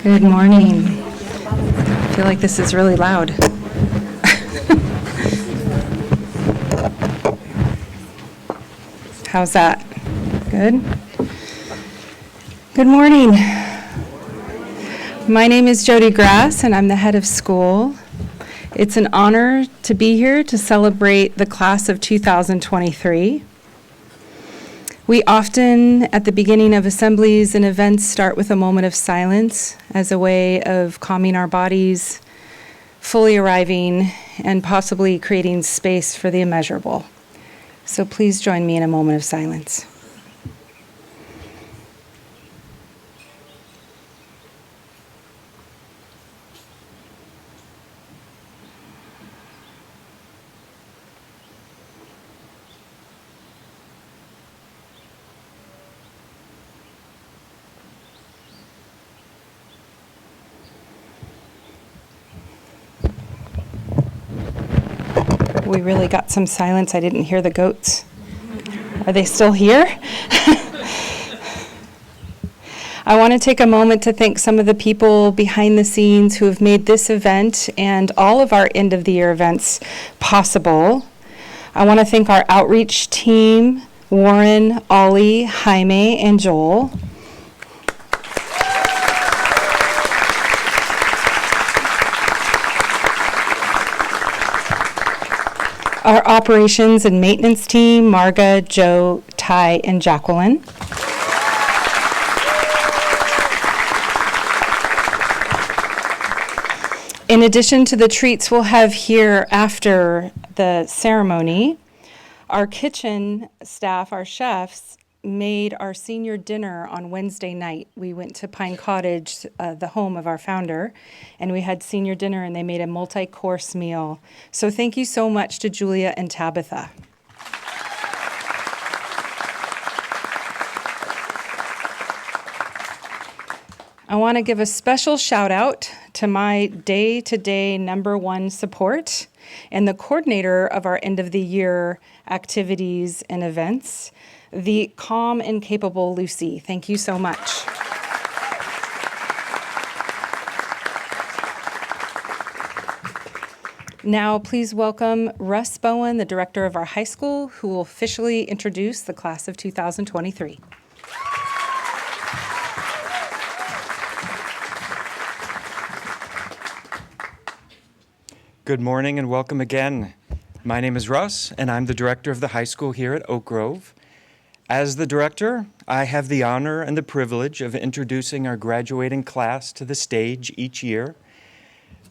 Good morning. I feel like this is really loud. How's that? Good? Good morning. My name is Jody Grass, and I'm the head of school. It's an honor to be here to celebrate the class of 2023. We often, at the beginning of assemblies and events, start with a moment of silence as a way of calming our bodies, fully arriving, and possibly creating space for the immeasurable. So please join me in a moment of silence. We really got some silence. I didn't hear the goats. Are they still here? I want to take a moment to thank some of the people behind the scenes who have made this event and all of our end of the year events possible. I want to thank our outreach team, Warren, Ollie, Jaime, and Joel. Our operations and maintenance team, Marga, Joe, Ty, and Jacqueline. In addition to the treats we'll have here after the ceremony, our kitchen staff, our chefs, made our senior dinner on Wednesday night. We went to Pine Cottage, the home of our founder, and we had senior dinner, and they made a multi-course meal. So thank you so much to Julia and Tabitha. I want to give a special shout out to my day-to-day number one support and the coordinator of our end of the year activities and events, the calm and capable Lucy. Thank you so much. Now, please welcome Russ Bowen, the director of our high school, who will officially introduce the class of 2023. Good morning and welcome again. My name is Russ, and I'm the director of the high school here at Oak Grove. As the director, I have the honor and the privilege of introducing our graduating class to the stage each year.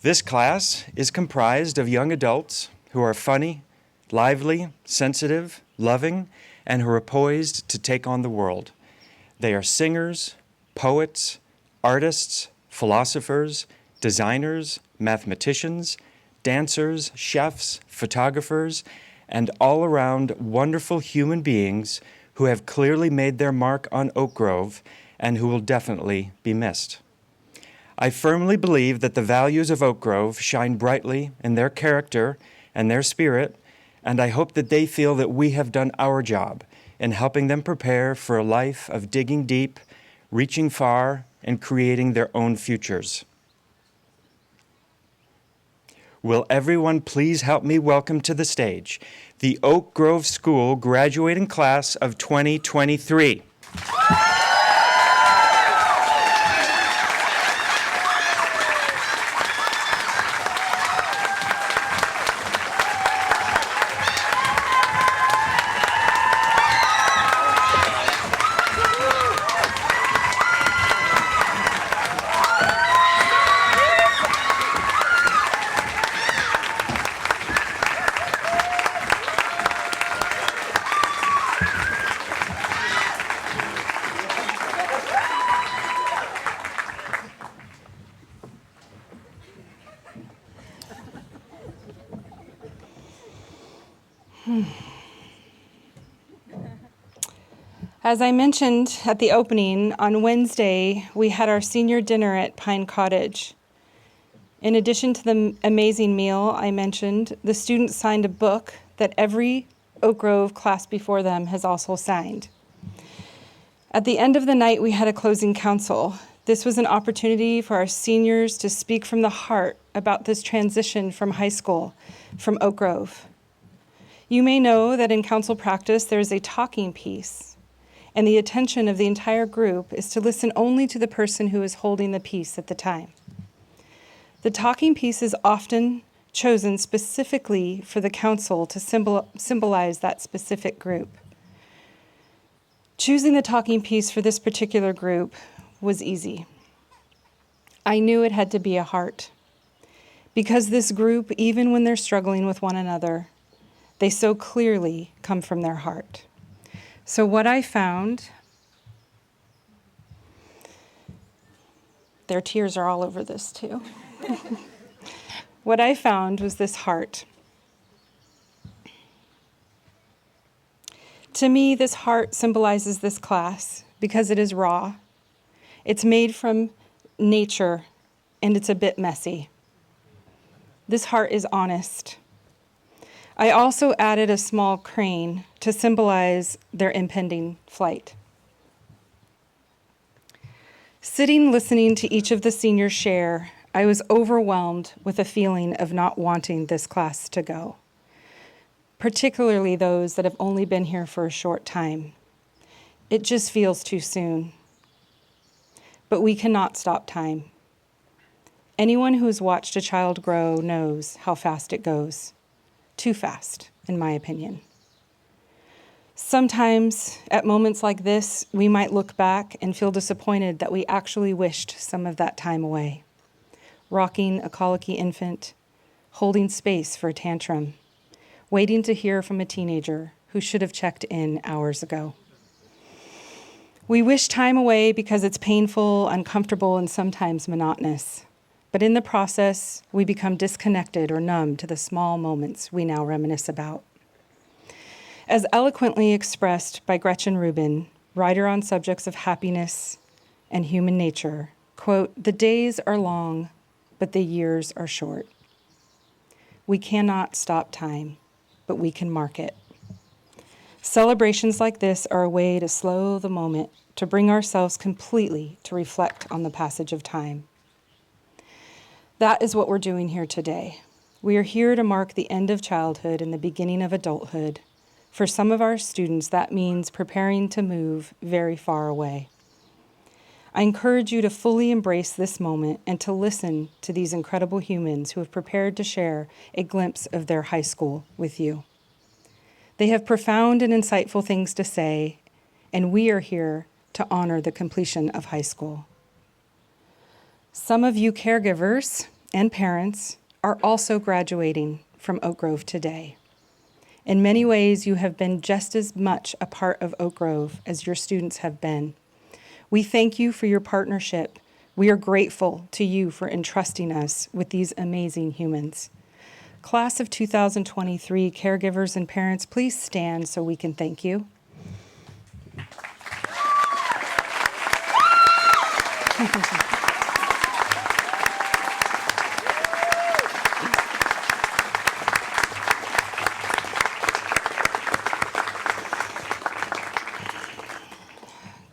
This class is comprised of young adults who are funny, lively, sensitive, loving, and who are poised to take on the world. They are singers, poets, artists, philosophers, designers, mathematicians, dancers, chefs, photographers, and all-around wonderful human beings who have clearly made their mark on Oak Grove and who will definitely be missed. I firmly believe that the values of Oak Grove shine brightly in their character and their spirit, and I hope that they feel that we have done our job in helping them prepare for a life of digging deep, reaching far, and creating their own futures. Will everyone please help me welcome to the stage the Oak Grove School graduating class of 2023. As I mentioned at the opening, on Wednesday, we had our senior dinner at Pine Cottage. In addition to the amazing meal I mentioned, the students signed a book that every Oak Grove class before them has also signed. At the end of the night, we had a closing council. This was an opportunity for our seniors to speak from the heart about this transition from high school, from Oak Grove. You may know that in council practice there is a talking piece, and the attention of the entire group is to listen only to the person who is holding the piece at the time. The talking piece is often chosen specifically for the council to symbolize that specific group. Choosing the talking piece for this particular group was easy. I knew it had to be a heart, because this group, even when they're struggling with one another, they so clearly come from their heart. So what I found, their tears are all over this too. What I found was this heart. To me, this heart symbolizes this class because it is raw. It's made from nature, and it's a bit messy. This heart is honest. I also added a small crane to symbolize their impending flight. Sitting listening to each of the seniors share, I was overwhelmed with a feeling of not wanting this class to go, particularly those that have only been here for a short time. It just feels too soon. But we cannot stop time. Anyone who's watched a child grow knows how fast it goes. Too fast, in my opinion. Sometimes, at moments like this, we might look back and feel disappointed that we actually wished some of that time away. Rocking a colicky infant, holding space for a tantrum, waiting to hear from a teenager who should have checked in hours ago. We wish time away because it's painful, uncomfortable, and sometimes monotonous. But in the process, we become disconnected or numb to the small moments we now reminisce about. As eloquently expressed by Gretchen Rubin, writer on subjects of happiness and human nature, quote, "The days are long, but the years are short. We cannot stop time, but we can mark it." Celebrations like this are a way to slow the moment, to bring ourselves completely to reflect on the passage of time. That is what we're doing here today. We are here to mark the end of childhood and the beginning of adulthood. For some of our students, that means preparing to move very far away. I encourage you to fully embrace this moment and to listen to these incredible humans who have prepared to share a glimpse of their high school with you. They have profound and insightful things to say, and we are here to honor the completion of high school. Some of you caregivers and parents are also graduating from Oak Grove today. In many ways, you have been just as much a part of Oak Grove as your students have been. We thank you for your partnership. We are grateful to you for entrusting us with these amazing humans. Class of 2023 caregivers and parents, please stand so we can thank you.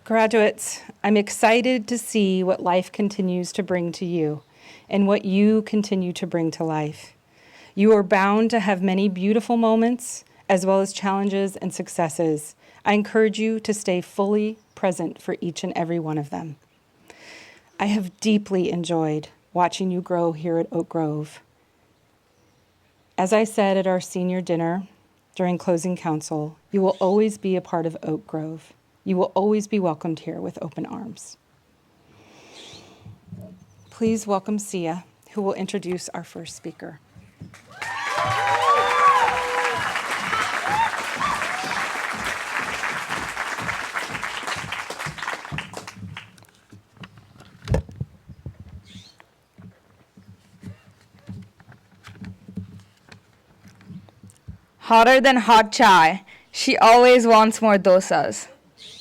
Graduates, I'm excited to see what life continues to bring to you and what you continue to bring to life. You are bound to have many beautiful moments as well as challenges and successes. I encourage you to stay fully present for each and every one of them. I have deeply enjoyed watching you grow here at Oak Grove. As I said at our senior dinner during closing council, you will always be a part of Oak Grove. You will always be welcomed here with open arms. Please welcome Sia, who will introduce our first speaker. Hotter than hot chai, she always wants more dosas.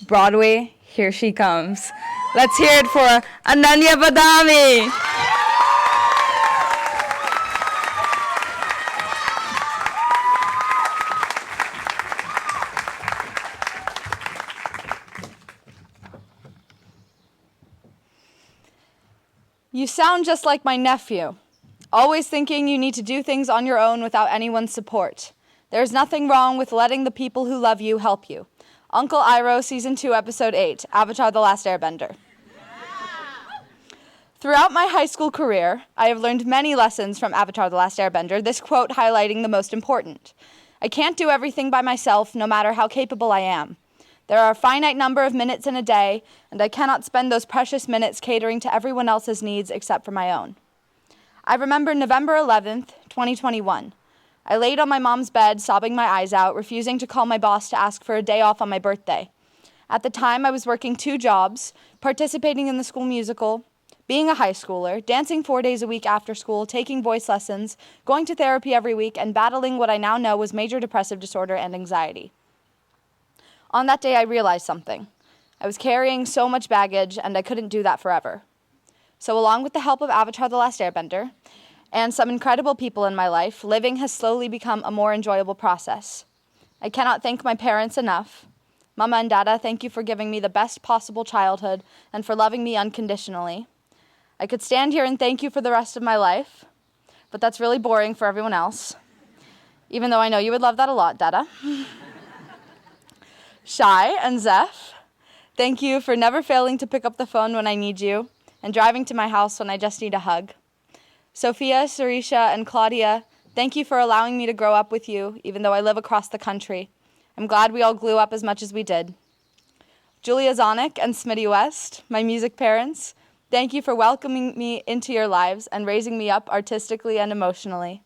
Broadway, here she comes. Let's hear it for Ananya Badami. You sound just like my nephew, always thinking you need to do things on your own without anyone's support. There's nothing wrong with letting the people who love you help you. Uncle Iroh, Season 2, Episode 8, Avatar: The Last Airbender. Throughout my high school career, I have learned many lessons from Avatar: The Last Airbender, this quote highlighting the most important. I can't do everything by myself, no matter how capable I am. There are a finite number of minutes in a day, and I cannot spend those precious minutes catering to everyone else's needs except for my own. I remember November 11th, 2021. I laid on my mom's bed, sobbing my eyes out, refusing to call my boss to ask for a day off on my birthday. At the time, I was working 2 jobs, participating in the school musical, being a high schooler, dancing 4 days a week after school, taking voice lessons, going to therapy every week, and battling what I now know was major depressive disorder and anxiety. On that day, I realized something. I was carrying so much baggage, and I couldn't do that forever. So along with the help of Avatar: The Last Airbender and some incredible people in my life, living has slowly become a more enjoyable process. I cannot thank my parents enough. Mama and Dada, thank you for giving me the best possible childhood and for loving me unconditionally. I could stand here and thank you for the rest of my life, but that's really boring for everyone else, even though I know you would love that a lot, Dada. Shai and Zeph, thank you for never failing to pick up the phone when I need you and driving to my house when I just need a hug. Sophia, Sarisha, and Claudia, thank you for allowing me to grow up with you, even though I live across the country. I'm glad we all grew up as much as we did. Julia Zonick and Smitty West, my music parents, thank you for welcoming me into your lives and raising me up artistically and emotionally.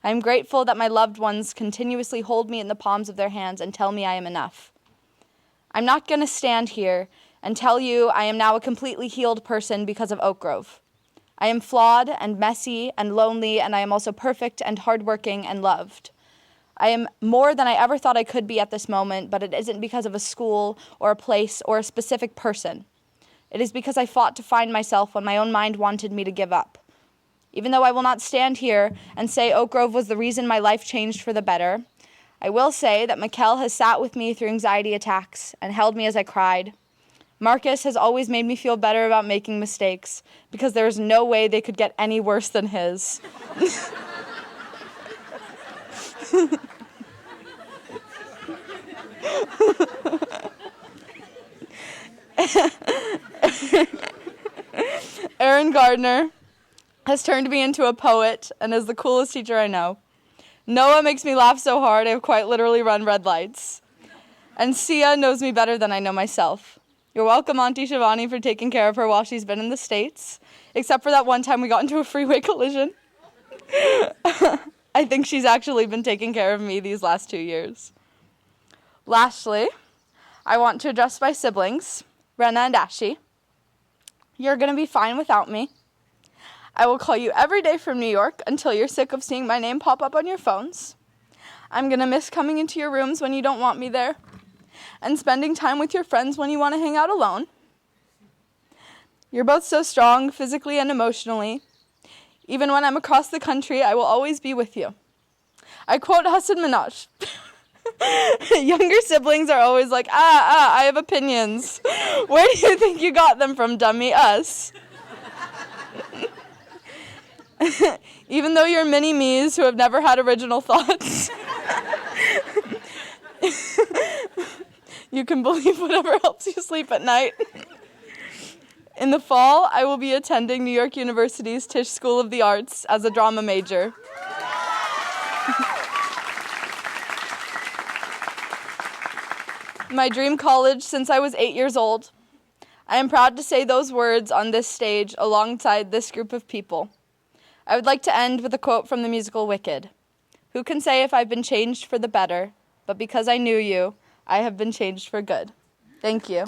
I am grateful that my loved ones continuously hold me in the palms of their hands and tell me I am enough. I'm not going to stand here and tell you I am now a completely healed person because of Oak Grove. I am flawed and messy and lonely, and I am also perfect and hardworking and loved. I am more than I ever thought I could be at this moment, but it isn't because of a school or a place or a specific person. It is because I fought to find myself when my own mind wanted me to give up. Even though I will not stand here and say Oak Grove was the reason my life changed for the better, I will say that Mikkel has sat with me through anxiety attacks and held me as I cried. Marcus has always made me feel better about making mistakes because there is no way they could get any worse than his. Aaron Gardner has turned me into a poet and is the coolest teacher I know. Noah makes me laugh so hard I have quite literally run red lights. And Sia knows me better than I know myself. You're welcome, Auntie Shivani, for taking care of her while she's been in the States, except for that one time we got into a freeway collision. I think she's actually been taking care of me these last 2 years. Lastly, I want to address my siblings, Renna and Ashi. You're going to be fine without me. I will call you every day from New York until you're sick of seeing my name pop up on your phones. I'm going to miss coming into your rooms when you don't want me there, and spending time with your friends when you want to hang out alone. You're both so strong, physically and emotionally. Even when I'm across the country, I will always be with you. I quote Hassan Minaj. Younger siblings are always like, I have opinions. Where do you think you got them from, dummy? Us. Even though you're mini-me's who have never had original thoughts, you can believe whatever helps you sleep at night. In the fall, I will be attending New York University's Tisch School of the Arts as a drama major. My dream college since I was 8 years old. I am proud to say those words on this stage alongside this group of people. I would like to end with a quote from the musical Wicked. Who can say if I've been changed for the better, but because I knew you, I have been changed for good. Thank you.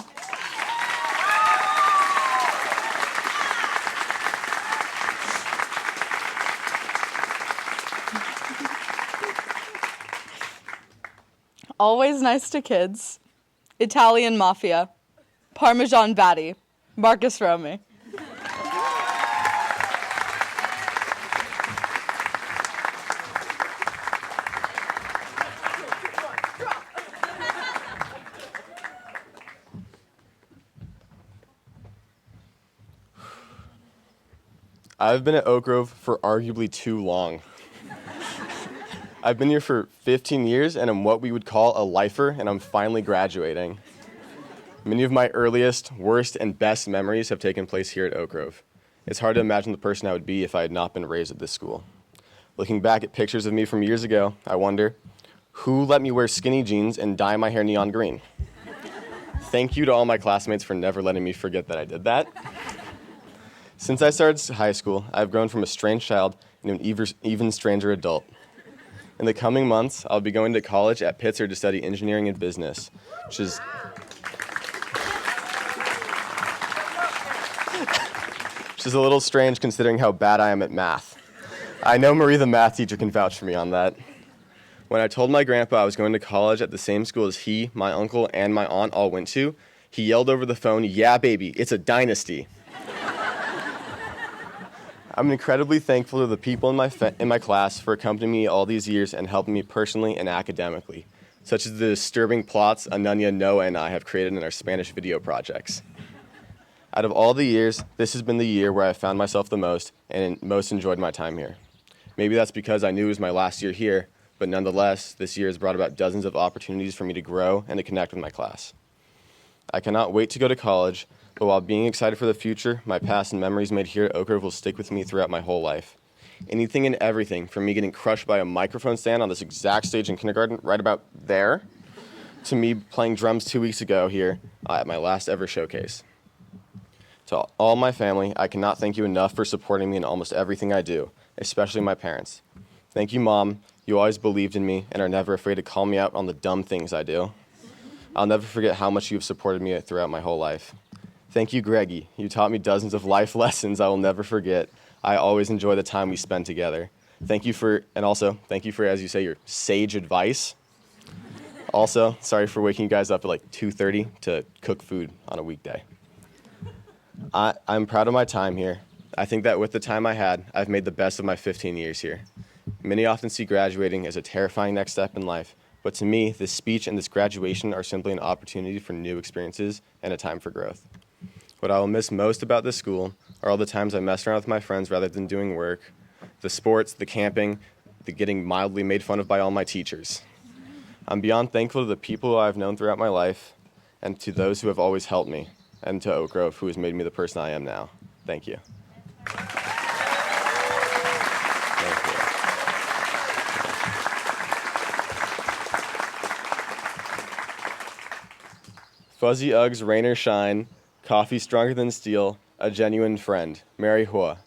Always nice to kids. Italian Mafia. Parmesan Batty. Marcus Romy. I've been at Oak Grove for arguably too long. I've been here for 15 years and I'm what we would call a lifer, and I'm finally graduating. Many of my earliest, worst, and best memories have taken place here at Oak Grove. It's hard to imagine the person I would be if I had not been raised at this school. Looking back at pictures of me from years ago, I wonder, who let me wear skinny jeans and dye my hair neon green? Thank you to all my classmates for never letting me forget that I did that. Since I started high school, I've grown from a strange child into an even stranger adult. In the coming months, I'll be going to college at Pitzer to study engineering and business, which is a little strange considering how bad I am at math. I know Marie, the math teacher, can vouch for me on that. When I told my grandpa I was going to college at the same school as he, my uncle, and my aunt all went to, he yelled over the phone, "Yeah, baby, it's a dynasty." I'm incredibly thankful to the people in my class for accompanying me all these years and helping me personally and academically, such as the disturbing plots Ananya, Noah, and I have created in our Spanish video projects. Out of all the years, this has been the year where I found myself the most and most enjoyed my time here. Maybe that's because I knew it was my last year here, but nonetheless, this year has brought about dozens of opportunities for me to grow and to connect with my class. I cannot wait to go to college, but while being excited for the future, my past and memories made here at Oak Grove will stick with me throughout my whole life. Anything and everything, from me getting crushed by a microphone stand on this exact stage in kindergarten, right about there, to me playing drums 2 weeks ago here at my last ever showcase. To all my family, I cannot thank you enough for supporting me in almost everything I do, especially my parents. Thank you, Mom. You always believed in me and are never afraid to call me out on the dumb things I do. I'll never forget how much you have supported me throughout my whole life. Thank you, Greggy. You taught me dozens of life lessons I will never forget. I always enjoy the time we spend together. Thank you for, as you say, your sage advice. Also, sorry for waking you guys up at like 2:30 to cook food on a weekday. I'm proud of my time here. I think that with the time I had, I've made the best of my 15 years here. Many often see graduating as a terrifying next step in life, but to me, this speech and this graduation are simply an opportunity for new experiences and a time for growth. What I will miss most about this school are all the times I messed around with my friends rather than doing work, the sports, the camping, the getting mildly made fun of by all my teachers. I'm beyond thankful to the people I've known throughout my life and to those who have always helped me, and to Oak Grove, who has made me the person I am now. Thank you. Fuzzy Uggs, rain or shine, coffee stronger than steel, a genuine friend. Mary Hua.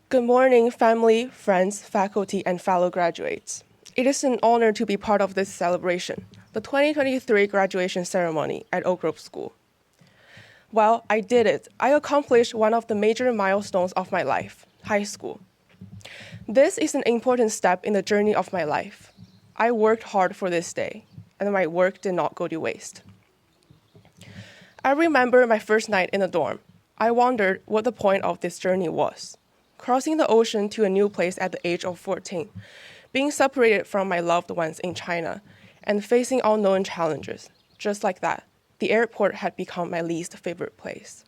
Good morning, family, friends, faculty, and fellow graduates. It is an honor to be part of this celebration, the 2023 graduation ceremony at Oak Grove School. Well, I did it. I accomplished one of the major milestones of my life, high school. This is an important step in the journey of my life. I worked hard for this day, and my work did not go to waste. I remember my first night in the dorm. I wondered what the point of this journey was. Crossing the ocean to a new place at the age of 14, being separated from my loved ones in China, and facing unknown challenges. Just like that, the airport had become my least favorite place.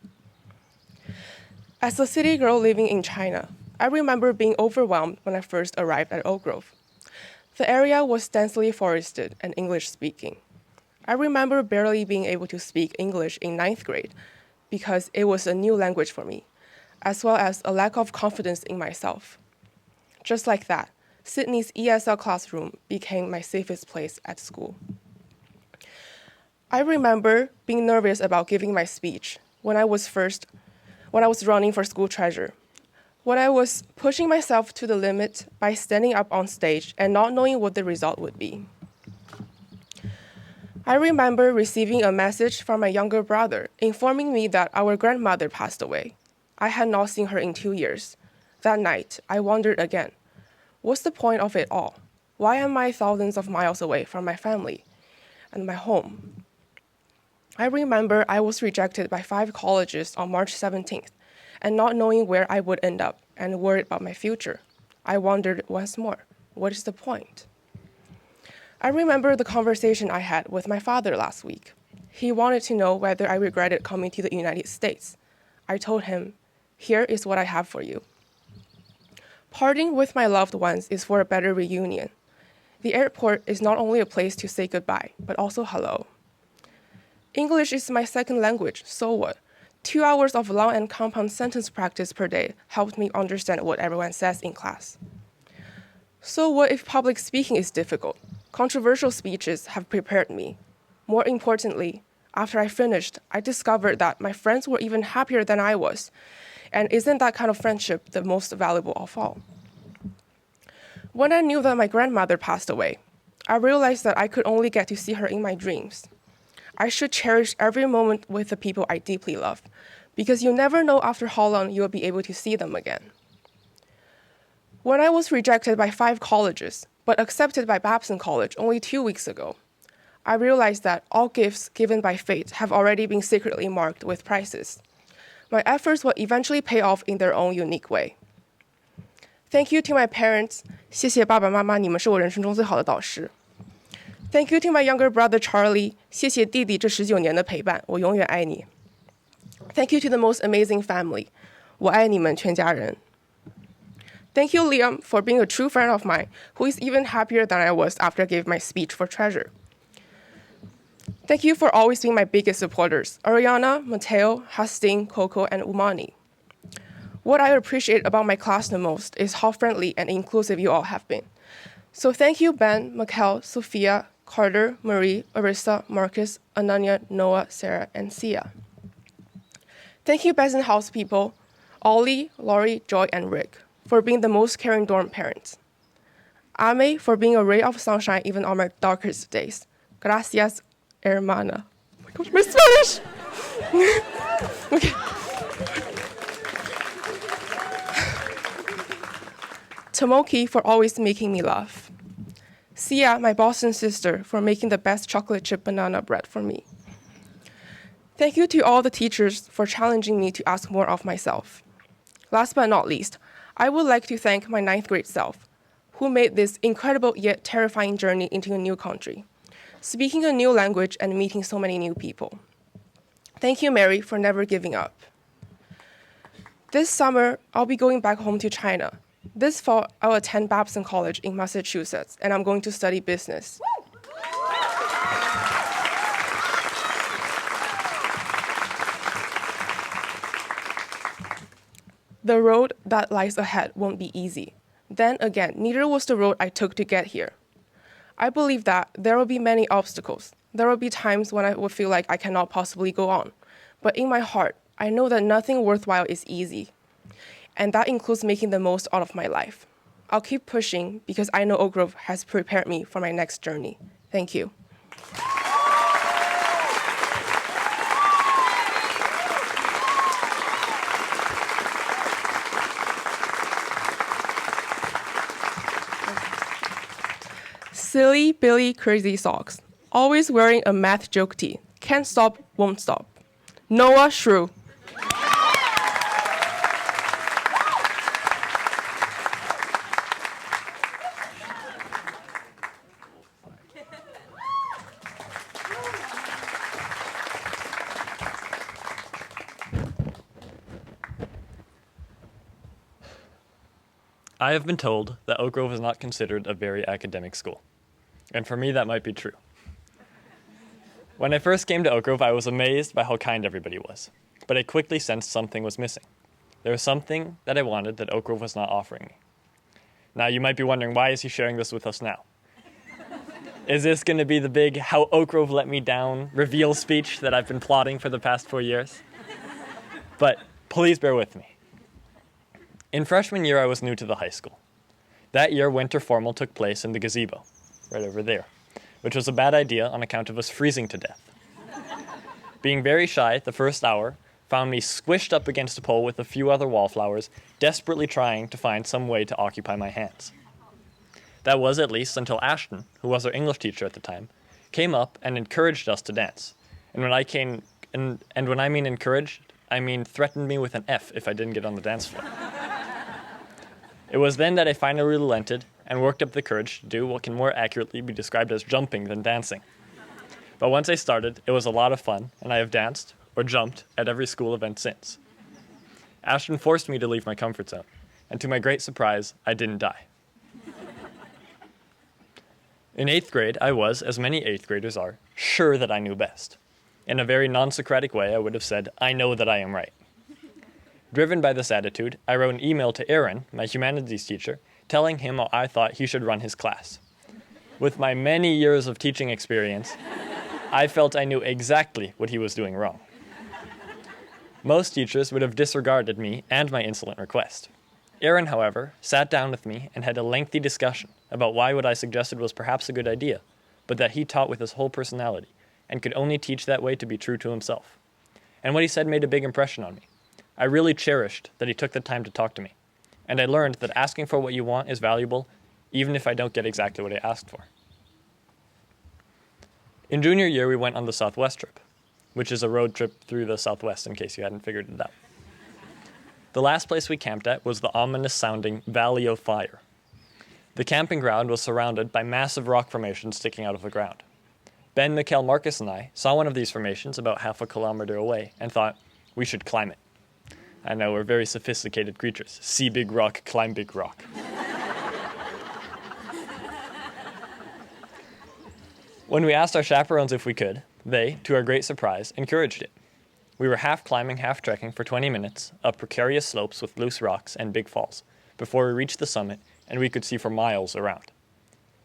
As a city girl living in China, I remember being overwhelmed when I first arrived at Oak Grove. The area was densely forested and English-speaking. I remember barely being able to speak English in 9th grade because it was a new language for me, as well as a lack of confidence in myself. Just like that, Sydney's ESL classroom became my safest place at school. I remember being nervous about giving my speech when I was running for school treasurer, when I was pushing myself to the limit by standing up on stage and not knowing what the result would be. I remember receiving a message from my younger brother informing me that our grandmother passed away. I had not seen her in 2 years. That night, I wondered again, what's the point of it all? Why am I thousands of miles away from my family and my home? I remember I was rejected by 5 colleges on March 17th, and not knowing where I would end up and worried about my future. I wondered once more, what is the point? I remember the conversation I had with my father last week. He wanted to know whether I regretted coming to the United States. I told him, here is what I have for you. Parting with my loved ones is for a better reunion. The airport is not only a place to say goodbye, but also hello. English is my second language, so what? 2 hours of long and compound sentence practice per day helped me understand what everyone says in class. So what if public speaking is difficult? Controversial speeches have prepared me. More importantly, after I finished, I discovered that my friends were even happier than I was. And isn't that kind of friendship the most valuable of all? When I knew that my grandmother passed away, I realized that I could only get to see her in my dreams. I should cherish every moment with the people I deeply love, because you never know after how long you will be able to see them again. When I was rejected by 5 colleges, but accepted by Babson College only 2 weeks ago, I realized that all gifts given by fate have already been secretly marked with prices. My efforts will eventually pay off in their own unique way. Thank you to my parents. 谢谢爸爸妈妈，你们是我人生中最好的导师。Thank you to my younger brother Charlie. 谢谢弟弟这19年的陪伴，我永远爱你。Thank you to the most amazing family. 我爱你们全家人。Thank you, Liam, for being a true friend of mine, who is even happier than I was after I gave my speech for Treasure. Thank you for always being my biggest supporters, Ariana, Mateo, Hastings, Coco, and Umani. What I appreciate about my class the most is how friendly and inclusive you all have been. So thank you, Ben, Mikkel, Sophia, Carter, Marie, Arissa, Marcus, Ananya, Noah, Sarah, and Sia. Thank you, Besan House people, Ollie, Laurie, Joy, and Rick, for being the most caring dorm parents. Ame, for being a ray of sunshine even on my darkest days. Gracias, hermana. Oh my gosh, my Spanish! Okay. Tomoki, for always making me laugh. Sia, my Boston sister, for making the best chocolate chip banana bread for me. Thank you to all the teachers for challenging me to ask more of myself. Last but not least, I would like to thank my 9th grade self, who made this incredible yet terrifying journey into a new country, speaking a new language and meeting so many new people. Thank you, Mary, for never giving up. This summer, I'll be going back home to China. This fall, I'll attend Babson College in Massachusetts, and I'm going to study business. The road that lies ahead won't be easy. Then again, neither was the road I took to get here. I believe that there will be many obstacles. There will be times when I will feel like I cannot possibly go on. But in my heart, I know that nothing worthwhile is easy. And that includes making the most out of my life. I'll keep pushing because I know Oak Grove has prepared me for my next journey. Thank you. Silly Billy Crazy Socks. Always wearing a math joke tee. Can't stop, won't stop. Noah Shrew. I have been told that Oak Grove is not considered a very academic school. And for me, that might be true. When I first came to Oak Grove, I was amazed by how kind everybody was. But I quickly sensed something was missing. There was something that I wanted that Oak Grove was not offering me. Now, you might be wondering, why is he sharing this with us now? Is this going to be the big "How Oak Grove Let Me Down" reveal speech that I've been plotting for the past 4 years? But please bear with me. In freshman year, I was new to the high school. That year, winter formal took place in the gazebo, right over there, which was a bad idea on account of us freezing to death. Being very shy, the first hour found me squished up against a pole with a few other wallflowers, desperately trying to find some way to occupy my hands. That was at least until Ashton, who was our English teacher at the time, came up and encouraged us to dance, And when I mean encouraged, I mean threatened me with an F if I didn't get on the dance floor. It was then that I finally relented and worked up the courage to do what can more accurately be described as jumping than dancing. But once I started, it was a lot of fun, and I have danced, or jumped, at every school event since. Ashton forced me to leave my comfort zone, and to my great surprise, I didn't die. In 8th grade, I was, as many 8th graders are, sure that I knew best. In a very non-Socratic way, I would have said, I know that I am right. Driven by this attitude, I wrote an email to Aaron, my humanities teacher, telling him how I thought he should run his class. With my many years of teaching experience, I felt I knew exactly what he was doing wrong. Most teachers would have disregarded me and my insolent request. Aaron, however, sat down with me and had a lengthy discussion about why what I suggested was perhaps a good idea, but that he taught with his whole personality and could only teach that way to be true to himself. And what he said made a big impression on me. I really cherished that he took the time to talk to me, and I learned that asking for what you want is valuable, even if I don't get exactly what I asked for. In junior year, we went on the Southwest trip, which is a road trip through the Southwest, in case you hadn't figured it out. The last place we camped at was the ominous-sounding Valley of Fire. The camping ground was surrounded by massive rock formations sticking out of the ground. Ben, Mikkel, Marcus, and I saw one of these formations about half a kilometer away and thought, we should climb it. I know, we're very sophisticated creatures. See big rock, climb big rock. When we asked our chaperones if we could, they, to our great surprise, encouraged it. We were half climbing, half trekking for 20 minutes up precarious slopes with loose rocks and big falls before we reached the summit and we could see for miles around.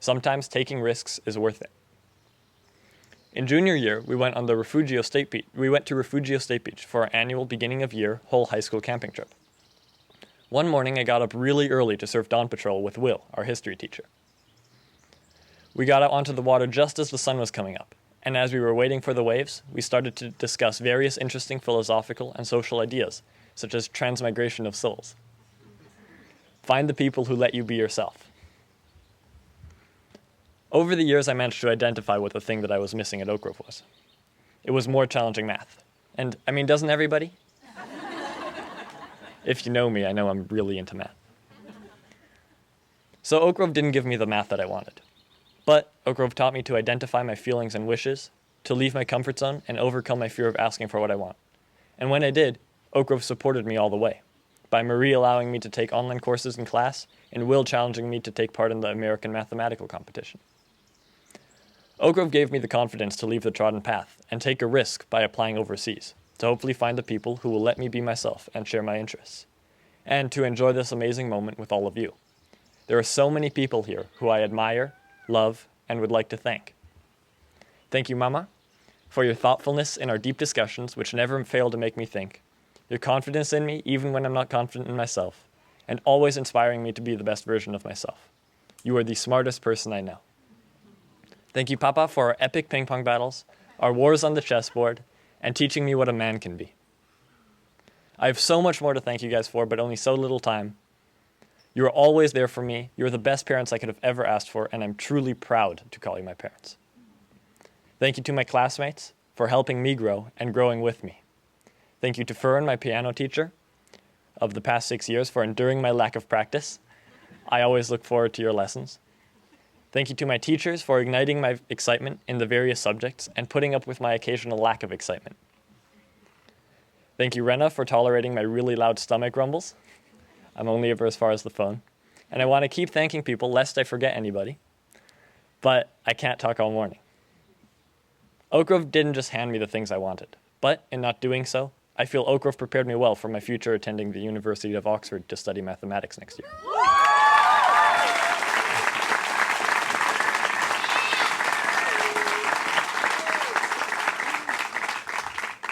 Sometimes taking risks is worth it. In junior year, we went to Refugio State Beach for our annual beginning of year whole high school camping trip. One morning, I got up really early to surf dawn patrol with Will, our history teacher. We got out onto the water just as the sun was coming up, and as we were waiting for the waves, we started to discuss various interesting philosophical and social ideas, such as transmigration of souls. Find the people who let you be yourself. Over the years, I managed to identify what the thing that I was missing at Oak Grove was. It was more challenging math. And, doesn't everybody? If you know me, I know I'm really into math. So Oak Grove didn't give me the math that I wanted. But Oak Grove taught me to identify my feelings and wishes, to leave my comfort zone, and overcome my fear of asking for what I want. And when I did, Oak Grove supported me all the way, by Marie allowing me to take online courses in class, and Will challenging me to take part in the American Mathematical Competition. Oak Grove gave me the confidence to leave the trodden path and take a risk by applying overseas, to hopefully find the people who will let me be myself and share my interests, and to enjoy this amazing moment with all of you. There are so many people here who I admire, love, and would like to thank. Thank you, Mama, for your thoughtfulness in our deep discussions, which never fail to make me think, your confidence in me even when I'm not confident in myself, and always inspiring me to be the best version of myself. You are the smartest person I know. Thank you, Papa, for our epic ping pong battles, our wars on the chessboard, and teaching me what a man can be. I have so much more to thank you guys for, but only so little time. You are always there for me. You are the best parents I could have ever asked for, and I'm truly proud to call you my parents. Thank you to my classmates for helping me grow and growing with me. Thank you to Fern, my piano teacher of the past 6 years, for enduring my lack of practice. I always look forward to your lessons. Thank you to my teachers for igniting my excitement in the various subjects and putting up with my occasional lack of excitement. Thank you, Renna, for tolerating my really loud stomach rumbles. I'm only ever as far as the phone. And I want to keep thanking people lest I forget anybody. But I can't talk all morning. Oak Grove didn't just hand me the things I wanted. But in not doing so, I feel Oak Grove prepared me well for my future attending the University of Oxford to study mathematics next year.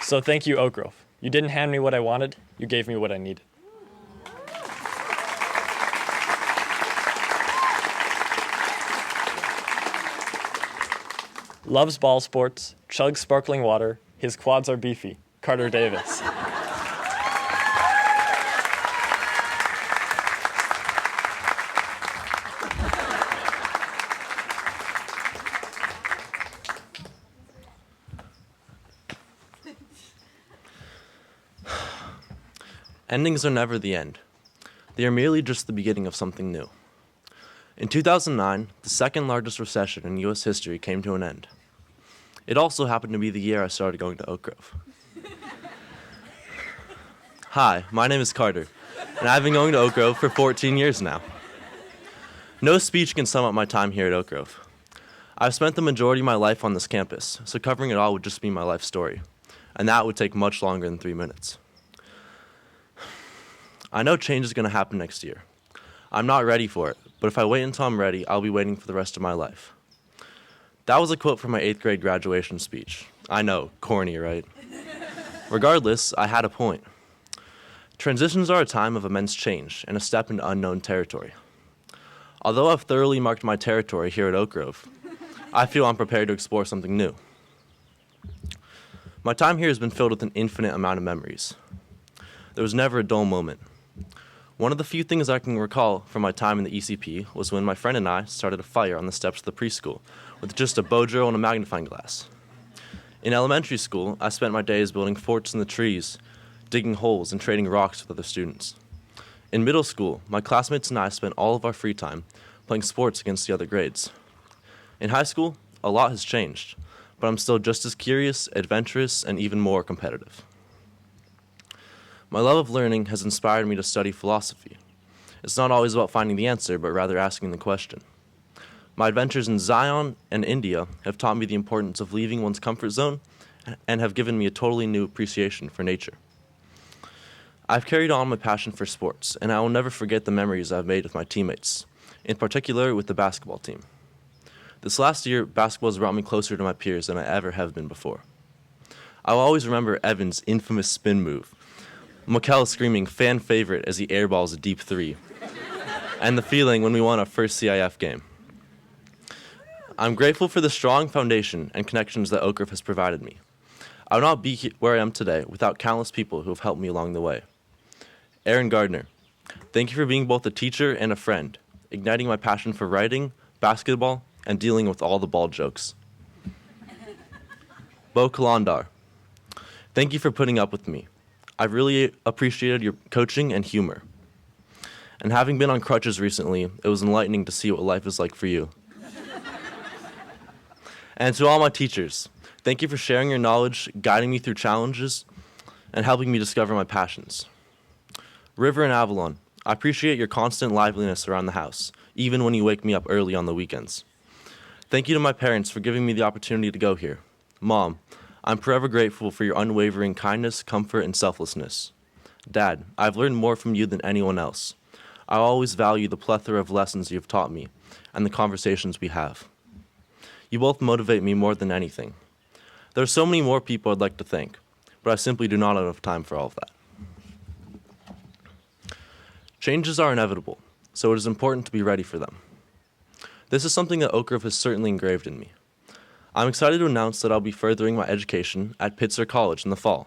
So thank you, Oak Grove. You didn't hand me what I wanted, you gave me what I needed. Loves ball sports, chugs sparkling water, his quads are beefy, Carter Davis. Endings are never the end. They are merely just the beginning of something new. In 2009, the second largest recession in U.S. history came to an end. It also happened to be the year I started going to Oak Grove. Hi, my name is Carter, and I've been going to Oak Grove for 14 years now. No speech can sum up my time here at Oak Grove. I've spent the majority of my life on this campus, so covering it all would just be my life story, and that would take much longer than 3 minutes. I know change is going to happen next year. I'm not ready for it, but if I wait until I'm ready, I'll be waiting for the rest of my life. That was a quote from my 8th grade graduation speech. I know, corny, right? Regardless, I had a point. Transitions are a time of immense change and a step into unknown territory. Although I've thoroughly marked my territory here at Oak Grove, I feel I'm prepared to explore something new. My time here has been filled with an infinite amount of memories. There was never a dull moment. One of the few things I can recall from my time in the ECP was when my friend and I started a fire on the steps of the preschool with just a bow drill and a magnifying glass. In elementary school, I spent my days building forts in the trees, digging holes, and trading rocks with other students. In middle school, my classmates and I spent all of our free time playing sports against the other grades. In high school, a lot has changed, but I'm still just as curious, adventurous, and even more competitive. My love of learning has inspired me to study philosophy. It's not always about finding the answer, but rather asking the question. My adventures in Zion and India have taught me the importance of leaving one's comfort zone and have given me a totally new appreciation for nature. I've carried on my passion for sports, and I will never forget the memories I've made with my teammates, in particular with the basketball team. This last year, basketball has brought me closer to my peers than I ever have been before. I will always remember Evan's infamous spin move, Mikel screaming fan favorite as he airballs a deep three, and the feeling when we won our first CIF game. I'm grateful for the strong foundation and connections that Oak Grove has provided me. I would not be where I am today without countless people who have helped me along the way. Aaron Gardner, thank you for being both a teacher and a friend, igniting my passion for writing, basketball, and dealing with all the ball jokes. Bo Kalandar, thank you for putting up with me. I've really appreciated your coaching and humor. And having been on crutches recently, it was enlightening to see what life is like for you. And to all my teachers, thank you for sharing your knowledge, guiding me through challenges, and helping me discover my passions. River and Avalon, I appreciate your constant liveliness around the house, even when you wake me up early on the weekends. Thank you to my parents for giving me the opportunity to go here. Mom, I'm forever grateful for your unwavering kindness, comfort, and selflessness. Dad, I've learned more from you than anyone else. I always value the plethora of lessons you've taught me and the conversations we have. You both motivate me more than anything. There are so many more people I'd like to thank, but I simply do not have enough time for all of that. Changes are inevitable, so it is important to be ready for them. This is something that Oak Grove has certainly engraved in me. I'm excited to announce that I'll be furthering my education at Pitzer College in the fall.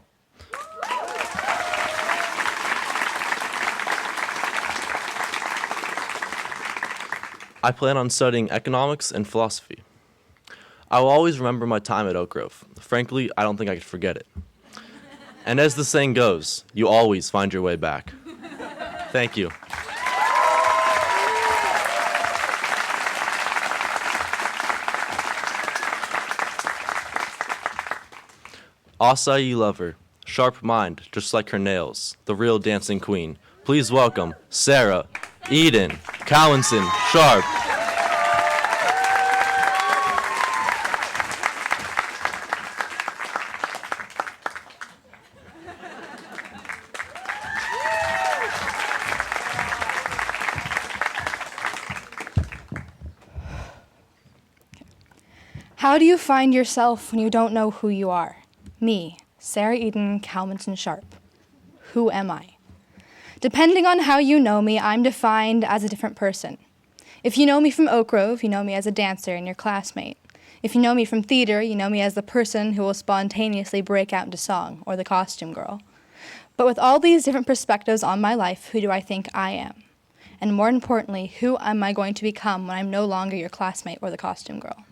I plan on studying economics and philosophy. I will always remember my time at Oak Grove. Frankly, I don't think I could forget it. And as the saying goes, you always find your way back. Thank you. Acai lover, sharp mind, just like her nails, the real dancing queen. Please welcome Sarah Eden Cowanson Sharp. How do you find yourself when you don't know who you are? Me, Sarah Eden Calmanton Sharp. Who am I? Depending on how you know me, I'm defined as a different person. If you know me from Oak Grove, you know me as a dancer and your classmate. If you know me from theater, you know me as the person who will spontaneously break out into song, or the costume girl. But with all these different perspectives on my life, who do I think I am? And more importantly, who am I going to become when I'm no longer your classmate or the costume girl?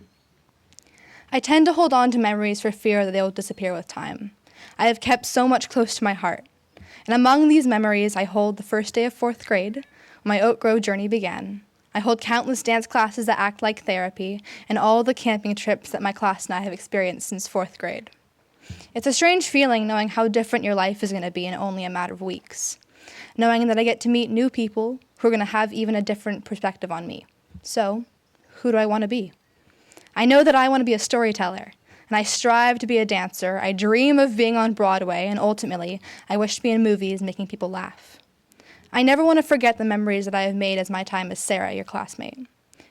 I tend to hold on to memories for fear that they will disappear with time. I have kept so much close to my heart. And among these memories, I hold the first day of 4th grade, when my Oak Grove journey began. I hold countless dance classes that act like therapy, and all the camping trips that my class and I have experienced since 4th grade. It's a strange feeling knowing how different your life is going to be in only a matter of weeks. Knowing that I get to meet new people who are going to have even a different perspective on me. So, who do I want to be? I know that I want to be a storyteller, and I strive to be a dancer. I dream of being on Broadway, and ultimately, I wish to be in movies making people laugh. I never want to forget the memories that I have made as my time as Sarah, your classmate.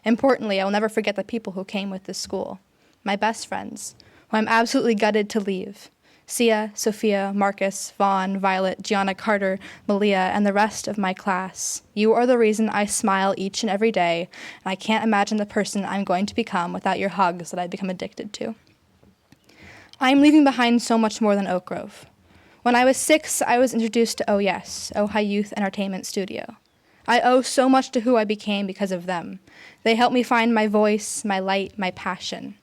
Importantly, I will never forget the people who came with this school, my best friends, who I'm absolutely gutted to leave. Sia, Sophia, Marcus, Vaughn, Violet, Gianna Carter, Malia, and the rest of my class. You are the reason I smile each and every day, and I can't imagine the person I'm going to become without your hugs that I've become addicted to. I am leaving behind so much more than Oak Grove. When I was 6, I was introduced to OYES, Ojai Youth Entertainment Studio. I owe so much to who I became because of them. They helped me find my voice, my light, my passion.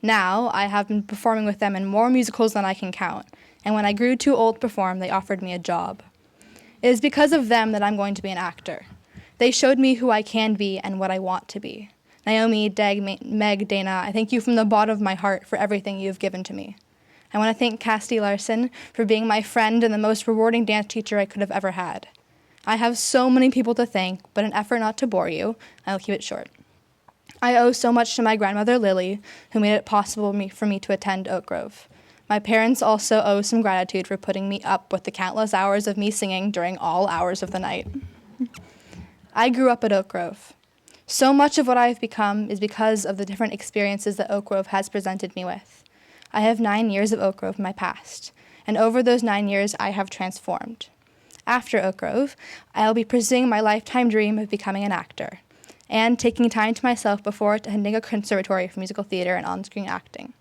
Now, I have been performing with them in more musicals than I can count, and when I grew too old to perform, they offered me a job. It is because of them that I'm going to be an actor. They showed me who I can be and what I want to be. Naomi, Dag, Meg, Dana, I thank you from the bottom of my heart for everything you have given to me. I want to thank Cassidy Larson for being my friend and the most rewarding dance teacher I could have ever had. I have so many people to thank, but in an effort not to bore you, I will keep it short. I owe so much to my grandmother, Lily, who made it possible for me to attend Oak Grove. My parents also owe some gratitude for putting me up with the countless hours of me singing during all hours of the night. I grew up at Oak Grove. So much of what I have become is because of the different experiences that Oak Grove has presented me with. I have 9 years of Oak Grove in my past, and over those 9 years, I have transformed. After Oak Grove, I'll be pursuing my lifetime dream of becoming an actor, and taking time to myself before attending a conservatory for musical theater and on-screen acting.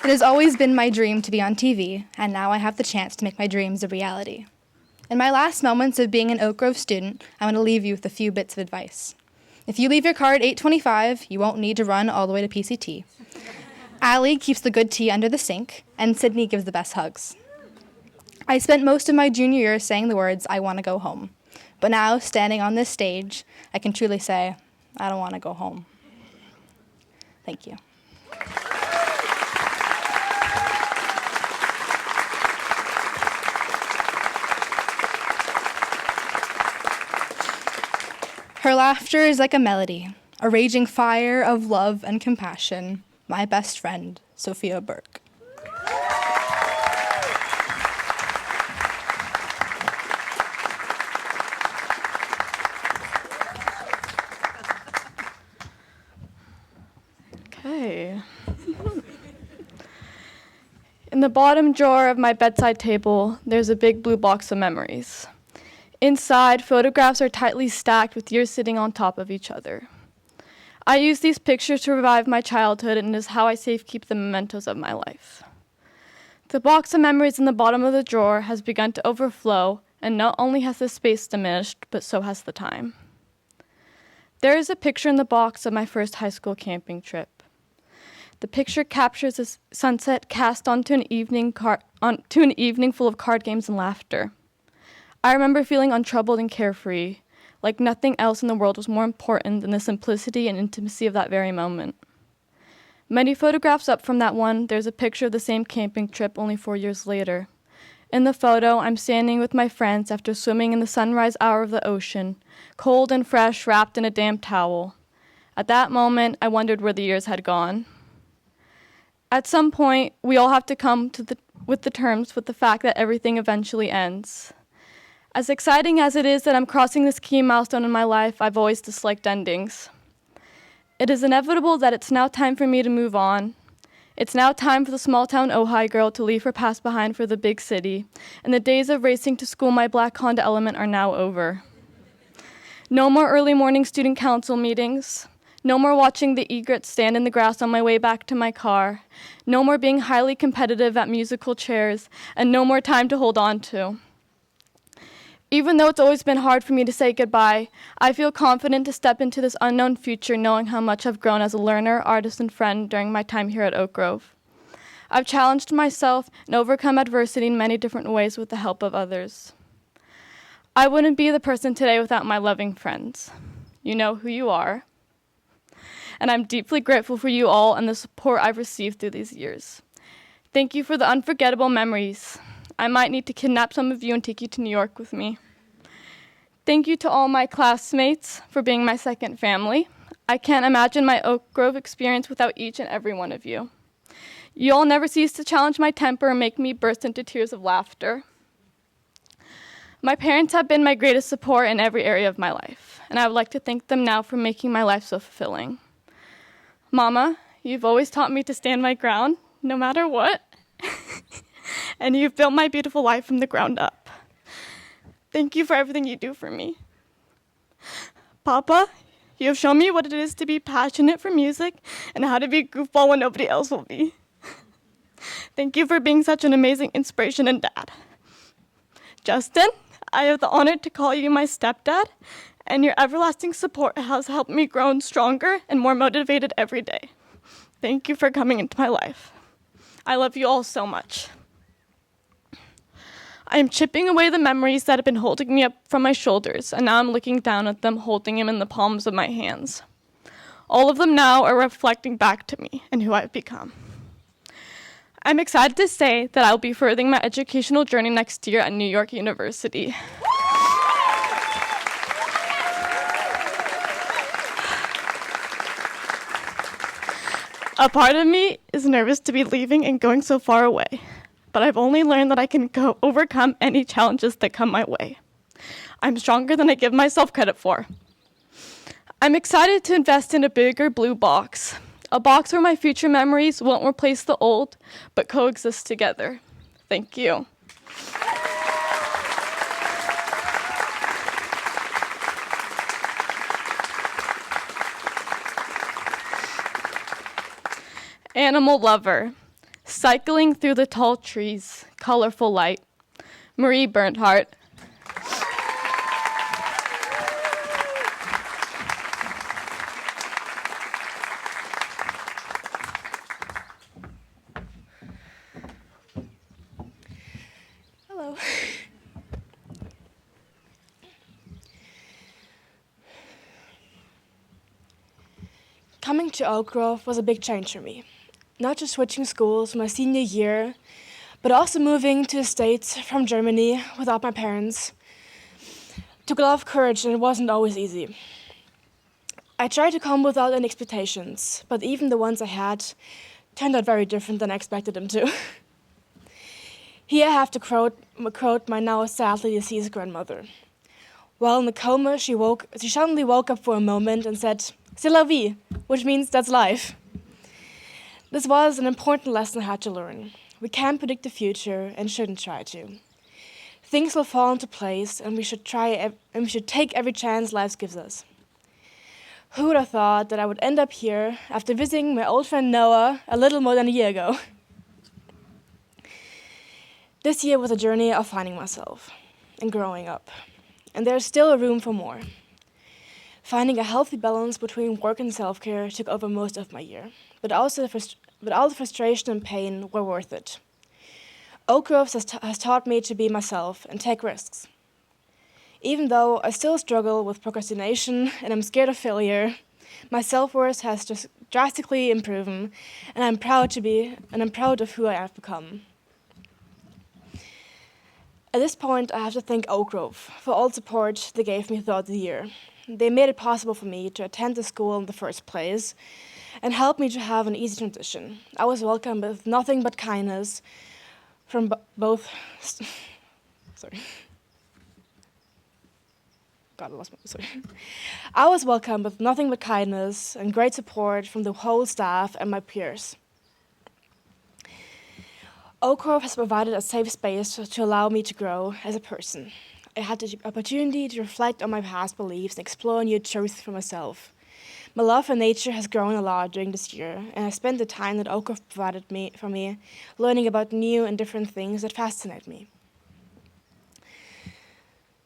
It has always been my dream to be on TV, and now I have the chance to make my dreams a reality. In my last moments of being an Oak Grove student, I want to leave you with a few bits of advice. If you leave your car at 8:25, you won't need to run all the way to PCT. Allie keeps the good tea under the sink, and Sydney gives the best hugs. I spent most of my junior year saying the words, I want to go home. But now, standing on this stage, I can truly say, I don't want to go home. Thank you. Her laughter is like a melody, a raging fire of love and compassion. My best friend, Sophia Burke. Okay. In the bottom drawer of my bedside table, there's a big blue box of memories. Inside, photographs are tightly stacked with years sitting on top of each other. I use these pictures to revive my childhood, and it is how I safekeep the mementos of my life. The box of memories in the bottom of the drawer has begun to overflow, and not only has the space diminished, but so has the time. There is a picture in the box of my first high school camping trip. The picture captures a sunset cast onto an evening full of card games and laughter. I remember feeling untroubled and carefree, like nothing else in the world was more important than the simplicity and intimacy of that very moment. Many photographs up from that one, there's a picture of the same camping trip only 4 years later. In the photo, I'm standing with my friends after swimming in the sunrise hour of the ocean, cold and fresh, wrapped in a damp towel. At that moment, I wondered where the years had gone. At some point, we all have to come to terms with the fact that everything eventually ends. As exciting as it is that I'm crossing this key milestone in my life, I've always disliked endings. It is inevitable that it's now time for me to move on. It's now time for the small-town Ojai girl to leave her past behind for the big city, and the days of racing to school my black Honda Element are now over. No more early morning student council meetings. No more watching the egrets stand in the grass on my way back to my car. No more being highly competitive at musical chairs, and no more time to hold on to. Even though it's always been hard for me to say goodbye, I feel confident to step into this unknown future knowing how much I've grown as a learner, artist, and friend during my time here at Oak Grove. I've challenged myself and overcome adversity in many different ways with the help of others. I wouldn't be the person today without my loving friends. You know who you are. And I'm deeply grateful for you all and the support I've received through these years. Thank you for the unforgettable memories. I might need to kidnap some of you and take you to New York with me. Thank you to all my classmates for being my second family. I can't imagine my Oak Grove experience without each and every one of you. You all never cease to challenge my temper and make me burst into tears of laughter. My parents have been my greatest support in every area of my life, and I would like to thank them now for making my life so fulfilling. Mama, you've always taught me to stand my ground, no matter what, and you've built my beautiful life from the ground up. Thank you for everything you do for me. Papa, you have shown me what it is to be passionate for music and how to be a goofball when nobody else will be. Thank you for being such an amazing inspiration and dad. Justin, I have the honor to call you my stepdad, and your everlasting support has helped me grow stronger and more motivated every day. Thank you for coming into my life. I love you all so much. I am chipping away the memories that have been holding me up from my shoulders, and now I'm looking down at them, holding them in the palms of my hands. All of them now are reflecting back to me and who I've become. I'm excited to say that I'll be furthering my educational journey next year at New York University. A part of me is nervous to be leaving and going so far away, but I've only learned that I can overcome any challenges that come my way. I'm stronger than I give myself credit for. I'm excited to invest in a bigger blue box, a box where my future memories won't replace the old, but coexist together. Thank you. Animal lover, cycling through the tall trees, colorful light. Marie Bernhardt. Hello. Coming to Oak Grove was a big change for me. Not just switching schools my senior year, but also moving to the States from Germany without my parents. Took a lot of courage and it wasn't always easy. I tried to come without any expectations, but even the ones I had turned out very different than I expected them to. Here I have to quote my now sadly deceased grandmother. While in a coma, she suddenly woke up for a moment and said, "C'est la vie," which means that's life. This was an important lesson I had to learn. We can't predict the future and shouldn't try to. Things will fall into place, and we should take every chance life gives us. Who would have thought that I would end up here after visiting my old friend Noah a little more than a year ago? This year was a journey of finding myself and growing up, and there is still a room for more. Finding a healthy balance between work and self-care took over most of my year, but all the frustration and pain were worth it. Oak Grove has taught me to be myself and take risks. Even though I still struggle with procrastination and I'm scared of failure, my self-worth has just drastically improved, and I'm proud of who I have become. At this point, I have to thank Oak Grove for all the support they gave me throughout the year. They made it possible for me to attend the school in the first place and helped me to have an easy transition. I was welcomed with nothing but kindness from both... Sorry. God, I lost my... Sorry. I was welcomed with nothing but kindness and great support from the whole staff and my peers. Oak Grove has provided a safe space to allow me to grow as a person. I had the opportunity to reflect on my past beliefs and explore new truths for myself. My love for nature has grown a lot during this year, and I spent the time that Oak Grove provided for me learning about new and different things that fascinate me.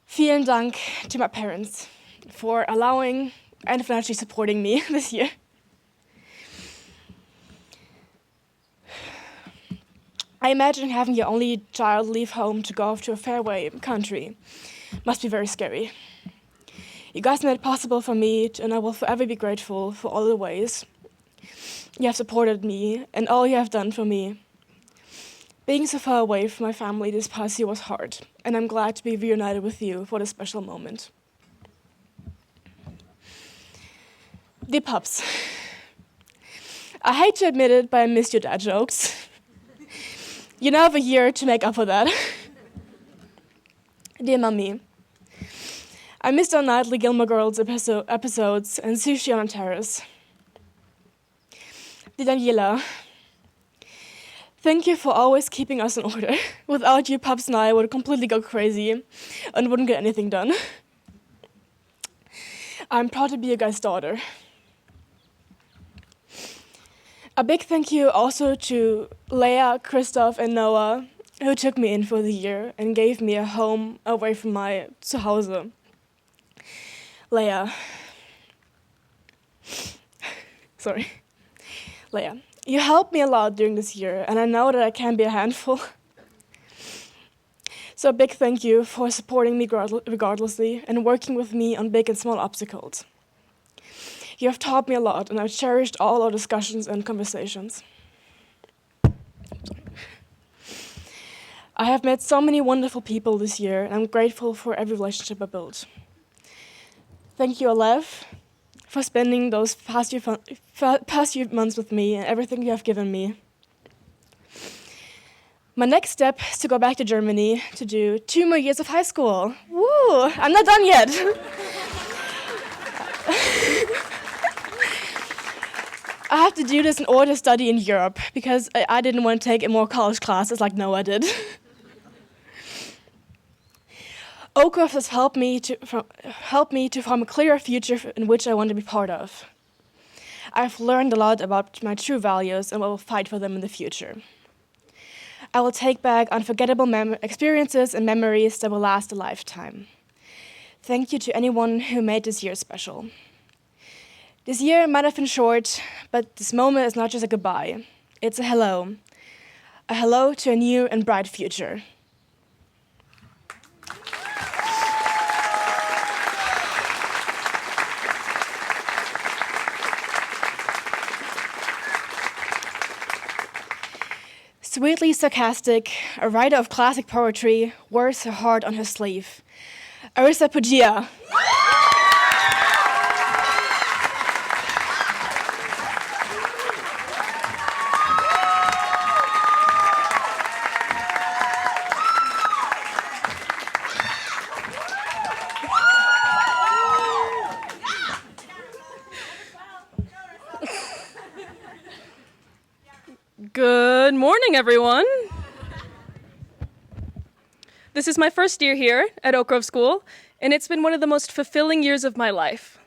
Vielen Dank to my parents for allowing and financially supporting me this year. I imagine having your only child leave home to go off to a faraway country must be very scary. You guys made it possible for me, and I will forever be grateful for all the ways you have supported me and all you have done for me. Being so far away from my family this past year was hard, and I'm glad to be reunited with you for this special moment. Dear pups, I hate to admit it, but I missed your dad jokes. You now have a year to make up for that. Dear Mummy, I missed our nightly Gilmore Girls episodes and sushi on a terrace. Dear Daniela, thank you for always keeping us in order. Without you, Pups and I would completely go crazy and wouldn't get anything done. I'm proud to be your guys' daughter. A big thank you also to Leia, Christoph, and Noah, who took me in for the year and gave me a home away from my Zuhause. Leia. Leia, you helped me a lot during this year, and I know that I can be a handful. So a big thank you for supporting me regardlessly and working with me on big and small obstacles. You have taught me a lot, and I've cherished all our discussions and conversations. I have met so many wonderful people this year, and I'm grateful for every relationship I built. Thank you, Alev, for spending those past few months with me and everything you have given me. My next step is to go back to Germany to do 2 more years of high school. Woo! I'm not done yet. I have to do this in order to study in Europe because I didn't want to take more college classes like Noah did. Oak Grove has helped me to form a clearer future in which I want to be part of. I've learned a lot about my true values and will fight for them in the future. I will take back unforgettable experiences and memories that will last a lifetime. Thank you to anyone who made this year special. This year might have been short, but this moment is not just a goodbye. It's a hello. A hello to a new and bright future. Sweetly sarcastic, a writer of classic poetry, wears her heart on her sleeve. Arissa Pujia. Good morning, everyone. This is my first year here at Oak Grove School, and it's been one of the most fulfilling years of my life.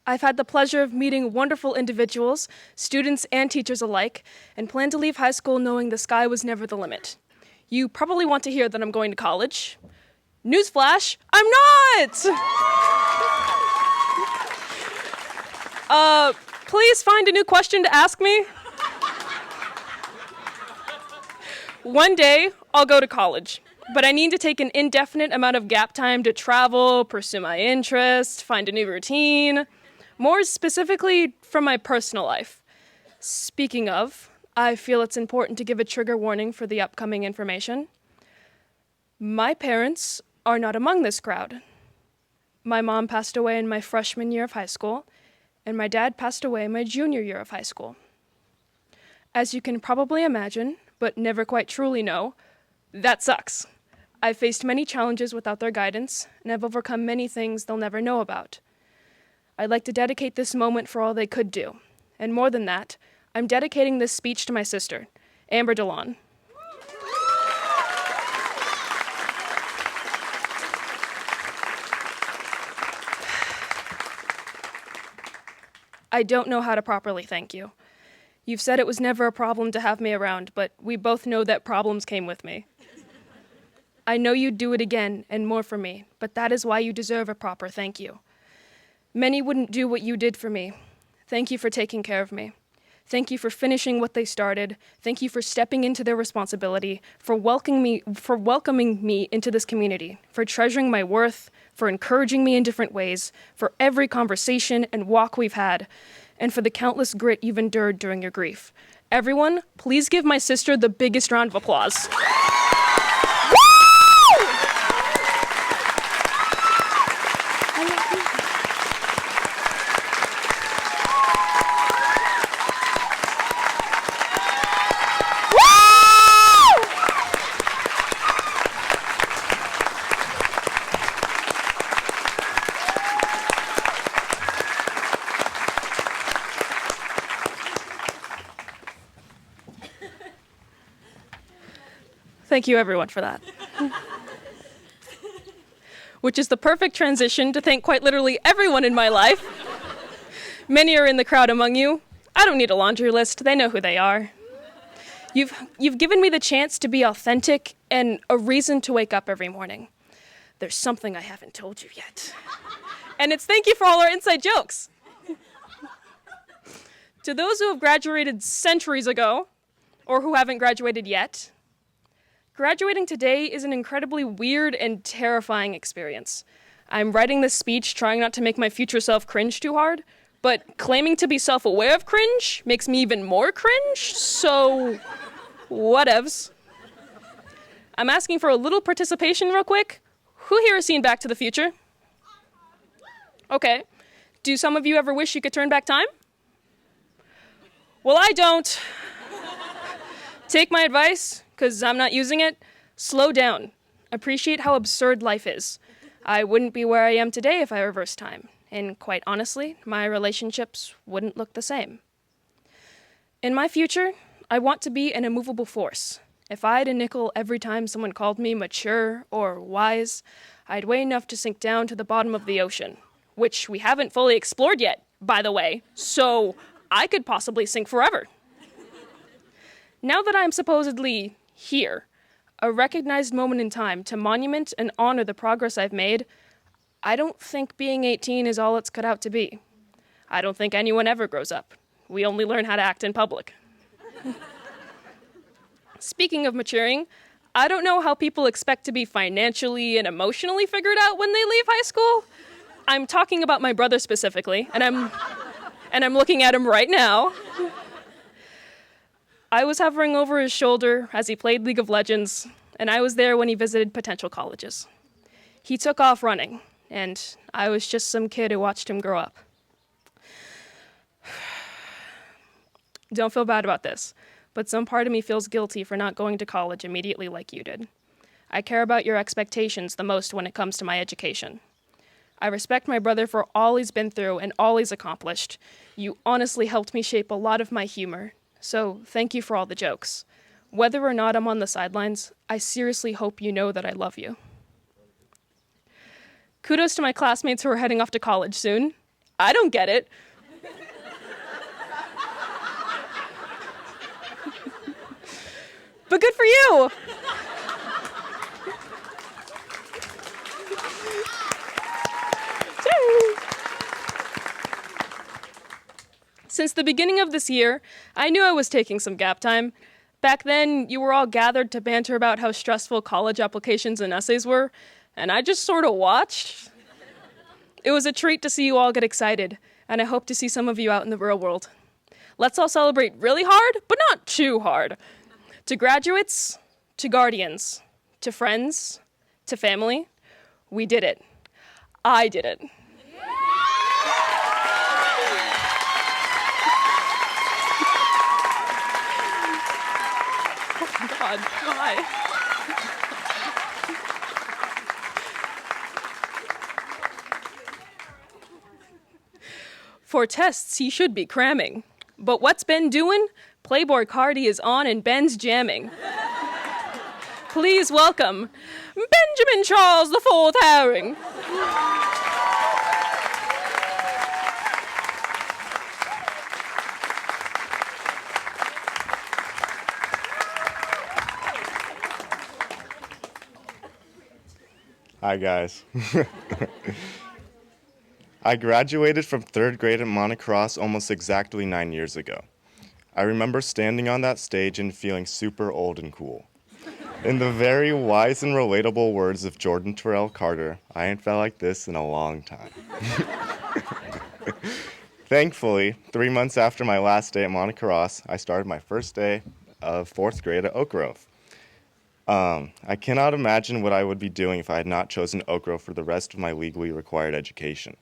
I've had the pleasure of meeting wonderful individuals, students and teachers alike, and plan to leave high school knowing the sky was never the limit. You probably want to hear that I'm going to college. Newsflash, I'm not! Please find a new question to ask me. One day, I'll go to college, but I need to take an indefinite amount of gap time to travel, pursue my interests, find a new routine, more specifically from my personal life. Speaking of, I feel it's important to give a trigger warning for the upcoming information. My parents are not among this crowd. My mom passed away in my freshman year of high school, and my dad passed away my junior year of high school. As you can probably imagine, but never quite truly know, that sucks. I've faced many challenges without their guidance, and I've overcome many things they'll never know about. I'd like to dedicate this moment for all they could do. And more than that, I'm dedicating this speech to my sister, Amber DeLon. I don't know how to properly thank you. You've said it was never a problem to have me around, but we both know that problems came with me. I know you'd do it again and more for me, but that is why you deserve a proper thank you. Many wouldn't do what you did for me. Thank you for taking care of me. Thank you for finishing what they started. Thank you for stepping into their responsibility, for welcoming me into this community, for treasuring my worth, for encouraging me in different ways, for every conversation and walk we've had, and for the countless grit you've endured during your grief. Everyone, please give my sister the biggest round of applause. Thank you, everyone, for that. Which is the perfect transition to thank quite literally everyone in my life. Many are in the crowd among you. I don't need a laundry list. They know who they are. You've given me the chance to be authentic and a reason to wake up every morning. There's something I haven't told you yet. And it's thank you for all our inside jokes. To those who have graduated centuries ago, or who haven't graduated yet, graduating today is an incredibly weird and terrifying experience. I'm writing this speech trying not to make my future self cringe too hard, but claiming to be self-aware of cringe makes me even more cringe, so whatevs. I'm asking for a little participation real quick. Who here has seen Back to the Future? Okay. Do some of you ever wish you could turn back time? Well, I don't. Take my advice, because I'm not using it. Slow down. Appreciate how absurd life is. I wouldn't be where I am today if I reversed time. And quite honestly, my relationships wouldn't look the same. In my future, I want to be an immovable force. If I had a nickel every time someone called me mature or wise, I'd weigh enough to sink down to the bottom of the ocean, which we haven't fully explored yet, by the way, so I could possibly sink forever. Now that I'm supposedly here, a recognized moment in time to monument and honor the progress I've made, I don't think being 18 is all it's cut out to be. I don't think anyone ever grows up. We only learn how to act in public. Speaking of maturing, I don't know how people expect to be financially and emotionally figured out when they leave high school. I'm talking about my brother specifically, and I'm looking at him right now. I was hovering over his shoulder as he played League of Legends, and I was there when he visited potential colleges. He took off running, and I was just some kid who watched him grow up. Don't feel bad about this, but some part of me feels guilty for not going to college immediately like you did. I care about your expectations the most when it comes to my education. I respect my brother for all he's been through and all he's accomplished. You honestly helped me shape a lot of my humor. So, thank you for all the jokes. Whether or not I'm on the sidelines, I seriously hope you know that I love you. Kudos to my classmates who are heading off to college soon. I don't get it. But good for you! Since the beginning of this year, I knew I was taking some gap time. Back then, you were all gathered to banter about how stressful college applications and essays were, and I just sort of watched. It was a treat to see you all get excited, and I hope to see some of you out in the real world. Let's all celebrate really hard, but not too hard. To graduates, to guardians, to friends, to family, we did it. I did it. God, why? For tests, he should be cramming. But what's Ben doing? Playboy Cardi is on and Ben's jamming. Please welcome Benjamin Charles IV Herring. Hi, guys. I graduated from third grade at Montecross almost exactly 9 years ago. I remember standing on that stage and feeling super old and cool. In the very wise and relatable words of Jordan Terrell Carter, I ain't felt like this in a long time. Thankfully, 3 months after my last day at Monica Ross, I started my first day of 4th grade at Oak Grove. I cannot imagine what I would be doing if I had not chosen Oak Grove for the rest of my legally required education.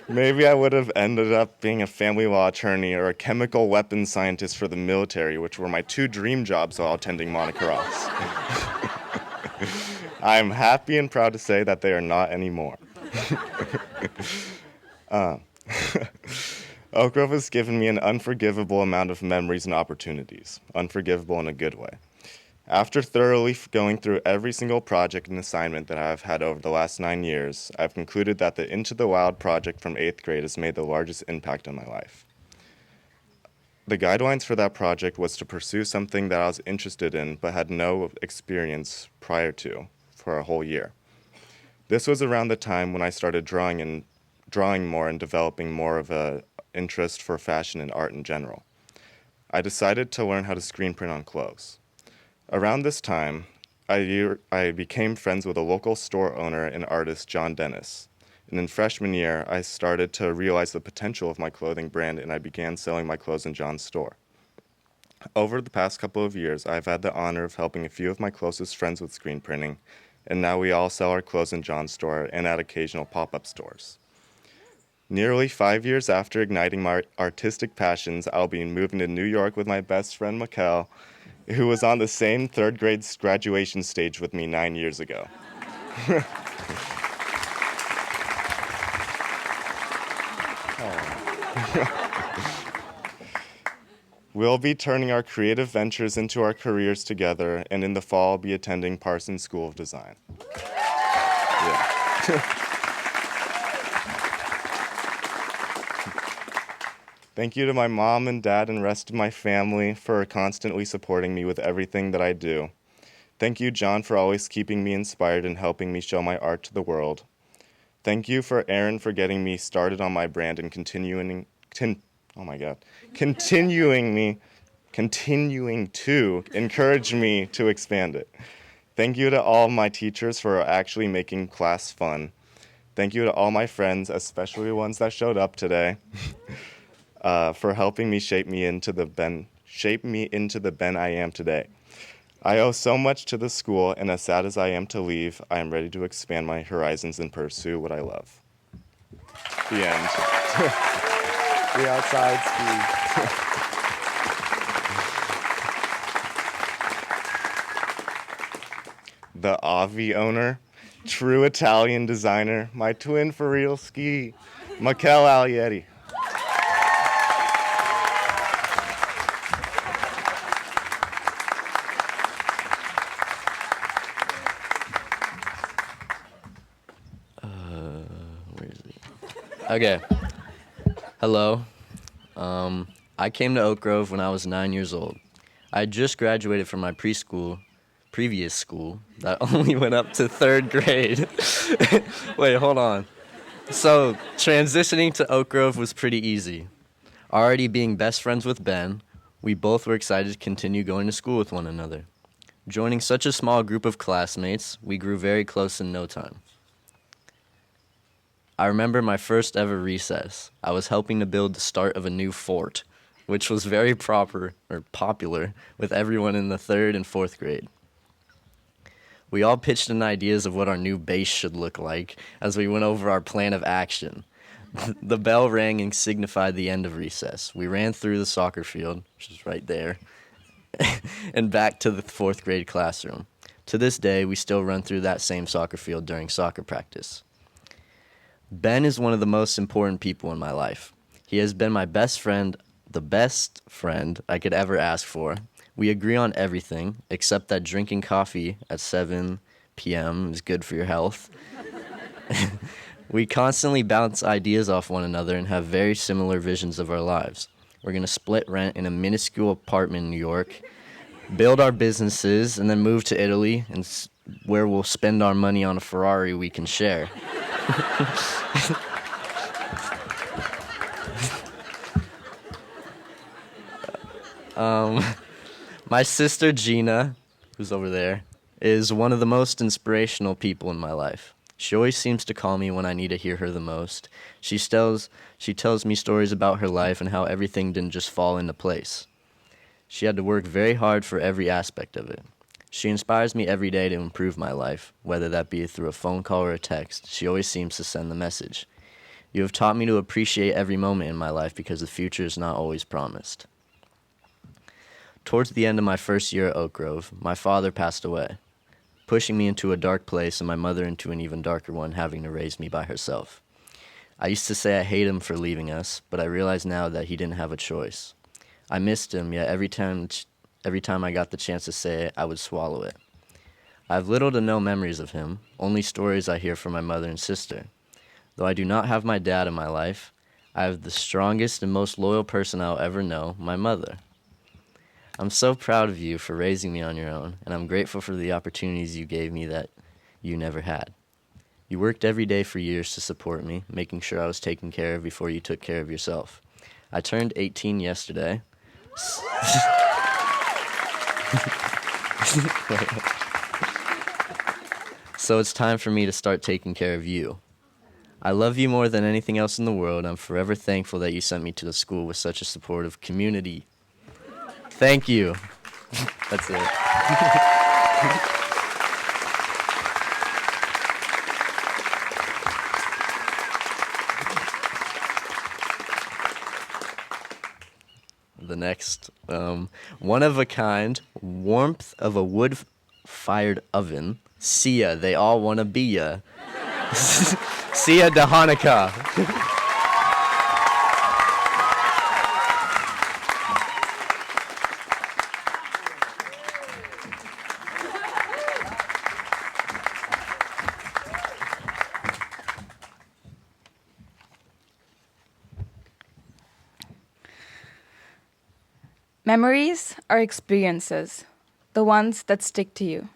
Maybe I would have ended up being a family law attorney or a chemical weapons scientist for the military, which were my 2 dream jobs while attending Monica Ross. I am happy and proud to say that they are not anymore. Oak Grove has given me an unforgivable amount of memories and opportunities, unforgivable in a good way. After thoroughly going through every single project and assignment that I've had over the last 9 years, I've concluded that the Into the Wild project from 8th grade has made the largest impact on my life. The guidelines for that project was to pursue something that I was interested in but had no experience prior to for a whole year. This was around the time when I started drawing more and developing more of an interest for fashion and art in general. I decided to learn how to screen print on clothes. Around this time, I became friends with a local store owner and artist, John Dennis. And in freshman year, I started to realize the potential of my clothing brand, and I began selling my clothes in John's store. Over the past couple of years, I've had the honor of helping a few of my closest friends with screen printing, and now we all sell our clothes in John's store and at occasional pop-up stores. Nearly 5 years after igniting my artistic passions, I'll be moving to New York with my best friend, Mikkel, who was on the same 3rd grade graduation stage with me 9 years ago. We'll be turning our creative ventures into our careers together, and in the fall, I'll be attending Parsons School of Design. Yeah. Thank you to my mom and dad and rest of my family for constantly supporting me with everything that I do. Thank you, John, for always keeping me inspired and helping me show my art to the world. Thank you for Aaron for getting me started on my brand and continuing to encourage me to expand it. Thank you to all my teachers for actually making class fun. Thank you to all my friends, especially the ones that showed up today. For helping me shape me into the Ben I am today. I owe so much to the school, and as sad as I am to leave, I am ready to expand my horizons and pursue what I love. The end. The outside ski. The Avi owner, true Italian designer, my twin for real ski, Mikkel Alietti. Okay. Hello. I came to Oak Grove when I was 9 years old. I had just graduated from my previous school that only went up to 3rd grade. Wait, hold on. So, transitioning to Oak Grove was pretty easy. Already being best friends with Ben, we both were excited to continue going to school with one another. Joining such a small group of classmates, we grew very close in no time. I remember my first ever recess. I was helping to build the start of a new fort, which was very popular with everyone in the 3rd and 4th grade. We all pitched in ideas of what our new base should look like as we went over our plan of action. The bell rang and signified the end of recess. We ran through the soccer field, which is right there, and back to the 4th grade classroom. To this day, we still run through that same soccer field during soccer practice. Ben is one of the most important people in my life. He has been my best friend, the best friend I could ever ask for. We agree on everything, except that drinking coffee at 7 p.m. is good for your health. We constantly bounce ideas off one another and have very similar visions of our lives. We're going to split rent in a minuscule apartment in New York, build our businesses, and then move to Italy and where we'll spend our money on a Ferrari we can share. My sister Gina, who's over there, is one of the most inspirational people in my life. She always seems to call me when I need to hear her the most. She tells me stories about her life and how everything didn't just fall into place. She had to work very hard for every aspect of it. She inspires me every day to improve my life, whether that be through a phone call or a text. She always seems to send the message. You have taught me to appreciate every moment in my life because the future is not always promised. Towards the end of my first year at Oak Grove, my father passed away, pushing me into a dark place and my mother into an even darker one, having to raise me by herself. I used to say I hate him for leaving us, but I realize now that he didn't have a choice. I missed him, yet every time I got the chance to say it, I would swallow it. I have little to no memories of him, only stories I hear from my mother and sister. Though I do not have my dad in my life, I have the strongest and most loyal person I'll ever know, my mother. I'm so proud of you for raising me on your own, and I'm grateful for the opportunities you gave me that you never had. You worked every day for years to support me, making sure I was taken care of before you took care of yourself. I turned 18 yesterday. So it's time for me to start taking care of you. I love you more than anything else in the world. I'm forever thankful that you sent me to the school with such a supportive community. Thank you. That's it. The next, one of a kind, warmth of a wood-fired oven. See ya, they all wanna be ya. See ya to Hanukkah. Memories are experiences, the ones that stick to you.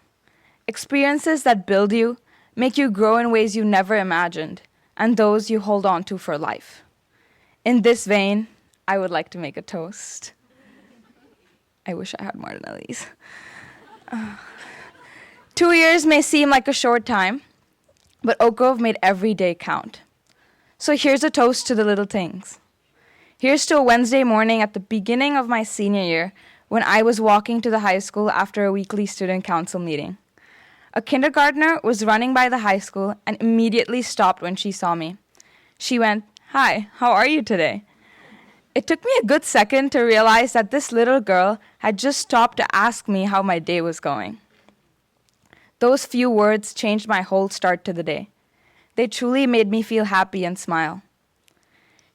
Experiences that build you, make you grow in ways you never imagined, and those you hold on to for life. In this vein, I would like to make a toast. I wish I had more Martinelli's. 2 years may seem like a short time, but Oak Grove made every day count. So here's a toast to the little things. Here's to a Wednesday morning at the beginning of my senior year when I was walking to the high school after a weekly student council meeting. A kindergartner was running by the high school and immediately stopped when she saw me. She went, "Hi, how are you today?" It took me a good second to realize that this little girl had just stopped to ask me how my day was going. Those few words changed my whole start to the day. They truly made me feel happy and smile.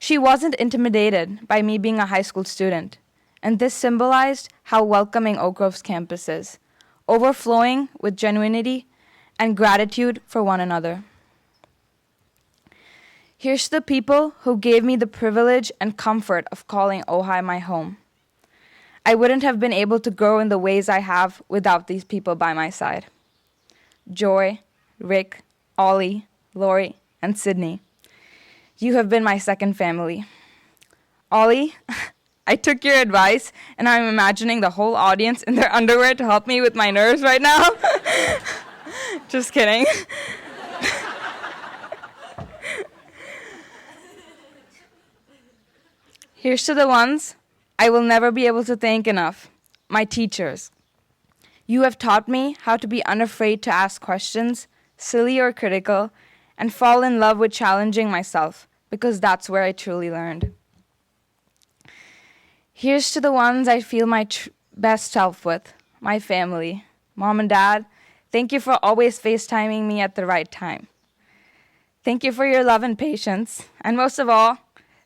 She wasn't intimidated by me being a high school student, and this symbolized how welcoming Oak Grove's campus is, overflowing with genuinity and gratitude for one another. Here's to the people who gave me the privilege and comfort of calling Ojai my home. I wouldn't have been able to grow in the ways I have without these people by my side. Joy, Rick, Ollie, Lori, and Sydney. You have been my second family. Ollie, I took your advice, and I'm imagining the whole audience in their underwear to help me with my nerves right now. Just kidding. Here's to the ones I will never be able to thank enough, my teachers. You have taught me how to be unafraid to ask questions, silly or critical, and fall in love with challenging myself, because that's where I truly learned. Here's to the ones I feel my best self with, my family. Mom and Dad, thank you for always FaceTiming me at the right time. Thank you for your love and patience, and most of all,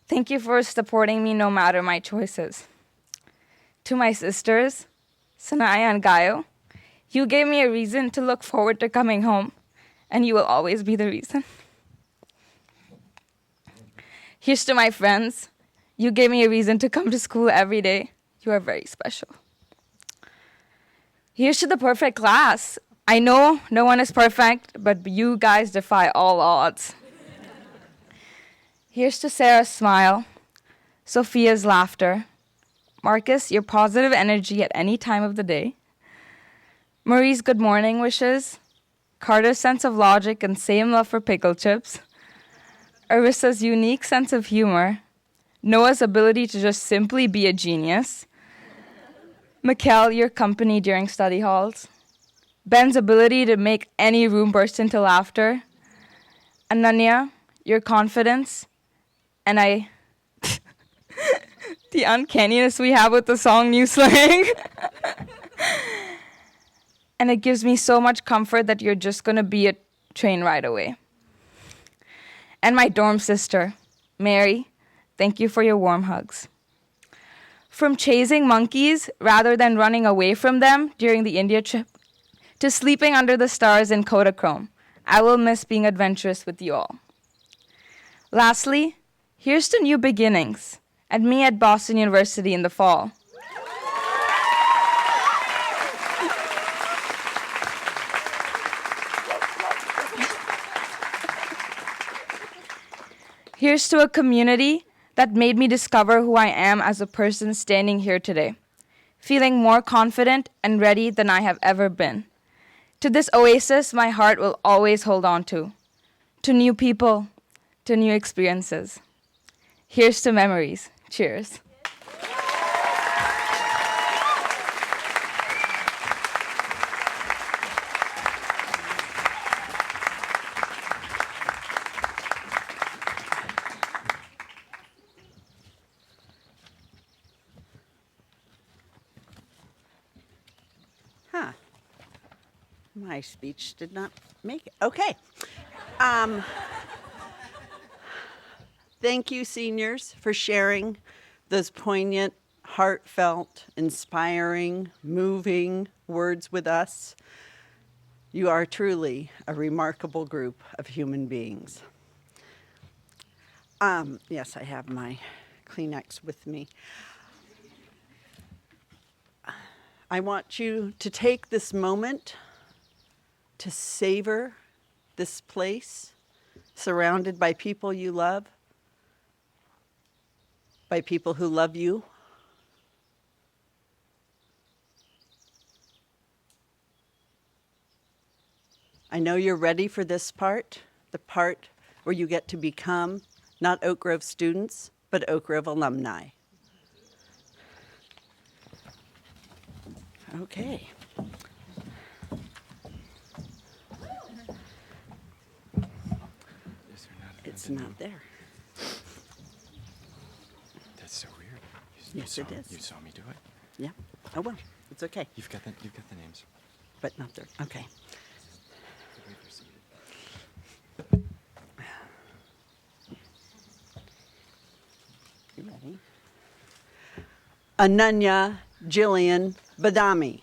thank you for supporting me no matter my choices. To my sisters, Sanaya and Gayo, you gave me a reason to look forward to coming home, and you will always be the reason. Here's to my friends. You gave me a reason to come to school every day. You are very special. Here's to the perfect class. I know no one is perfect, but you guys defy all odds. Here's to Sarah's smile, Sophia's laughter, Marcus, your positive energy at any time of the day, Marie's good morning wishes, Carter's sense of logic and same love for pickle chips, Arissa's unique sense of humor, Noah's ability to just simply be a genius, Mikkel, your company during study halls, Ben's ability to make any room burst into laughter, Ananya, your confidence, and the uncanniness we have with the song New Slang. And it gives me so much comfort that you're just going to be a train ride away. And my dorm sister, Mary, thank you for your warm hugs. From chasing monkeys rather than running away from them during the India trip, to sleeping under the stars in Kodachrome, I will miss being adventurous with you all. Lastly, here's to new beginnings, and me at Boston University in the fall. Here's to a community that made me discover who I am as a person standing here today, feeling more confident and ready than I have ever been. To this oasis my heart will always hold on to new people, to new experiences. Here's to memories. Cheers. Huh. My speech did not make it. Okay. Thank you, seniors, for sharing those poignant, heartfelt, inspiring, moving words with us. You are truly a remarkable group of human beings. Yes, I have my Kleenex with me. I want you to take this moment to savor this place, surrounded by people you love, by people who love you. I know you're ready for this part, the part where you get to become not Oak Grove students, but Oak Grove alumni. Okay. It's not there. That's so weird. Yes, it is. You saw me do it? Yeah. Oh, well, it's okay. You've got the names. But not there. Okay. You ready? Ananya Jillian Badami.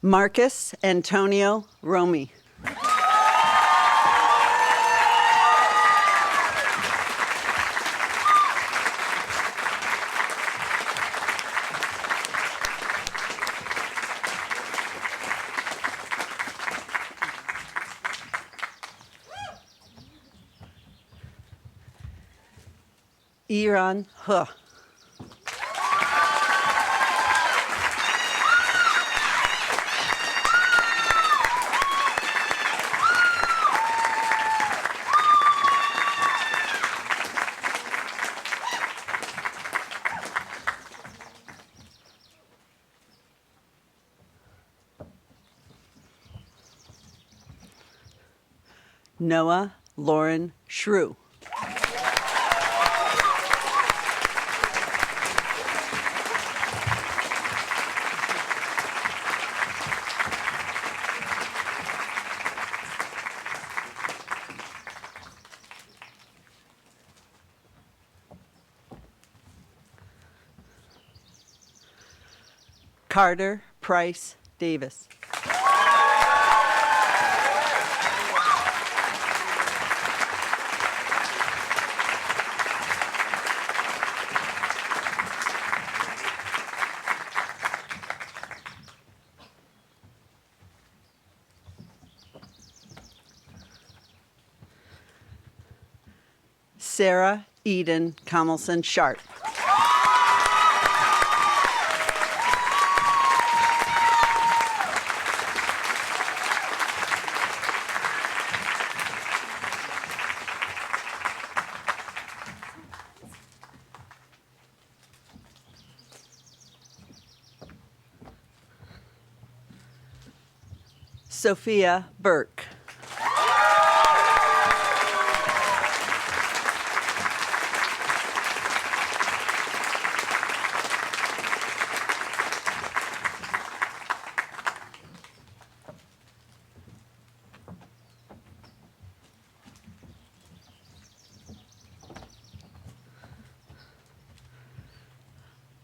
Marcus Antonio Romy. Iran Huh. Noah Lauren Shrew. Carter Price Davis. Sarah Eden Commelson Sharp. Sophia Burke.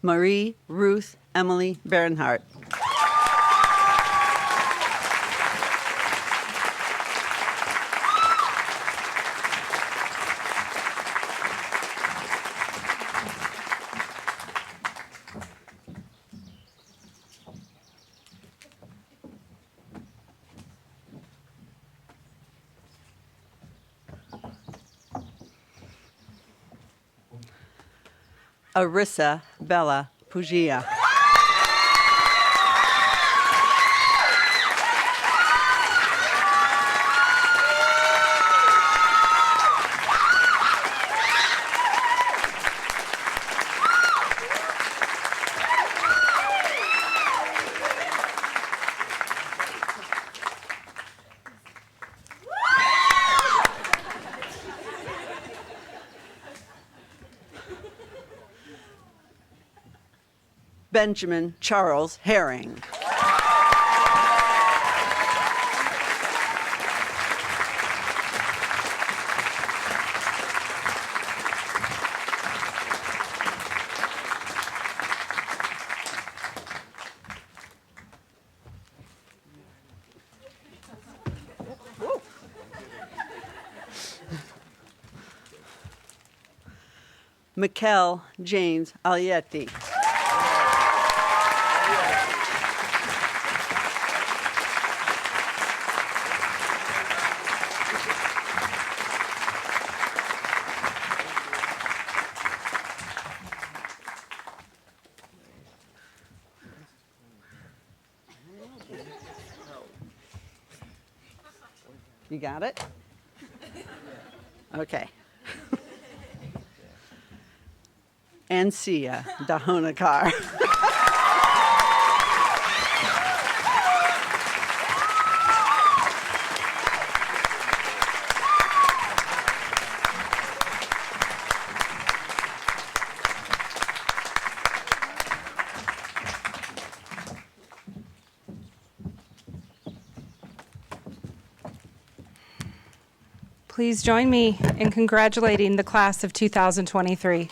Marie Ruth Emily Bernhardt. Arissa Bella Pugia. Benjamin Charles Herring. Mikkel James Alietti. You got it? Okay. Ansia Dahonakar. Please join me in congratulating the class of 2023.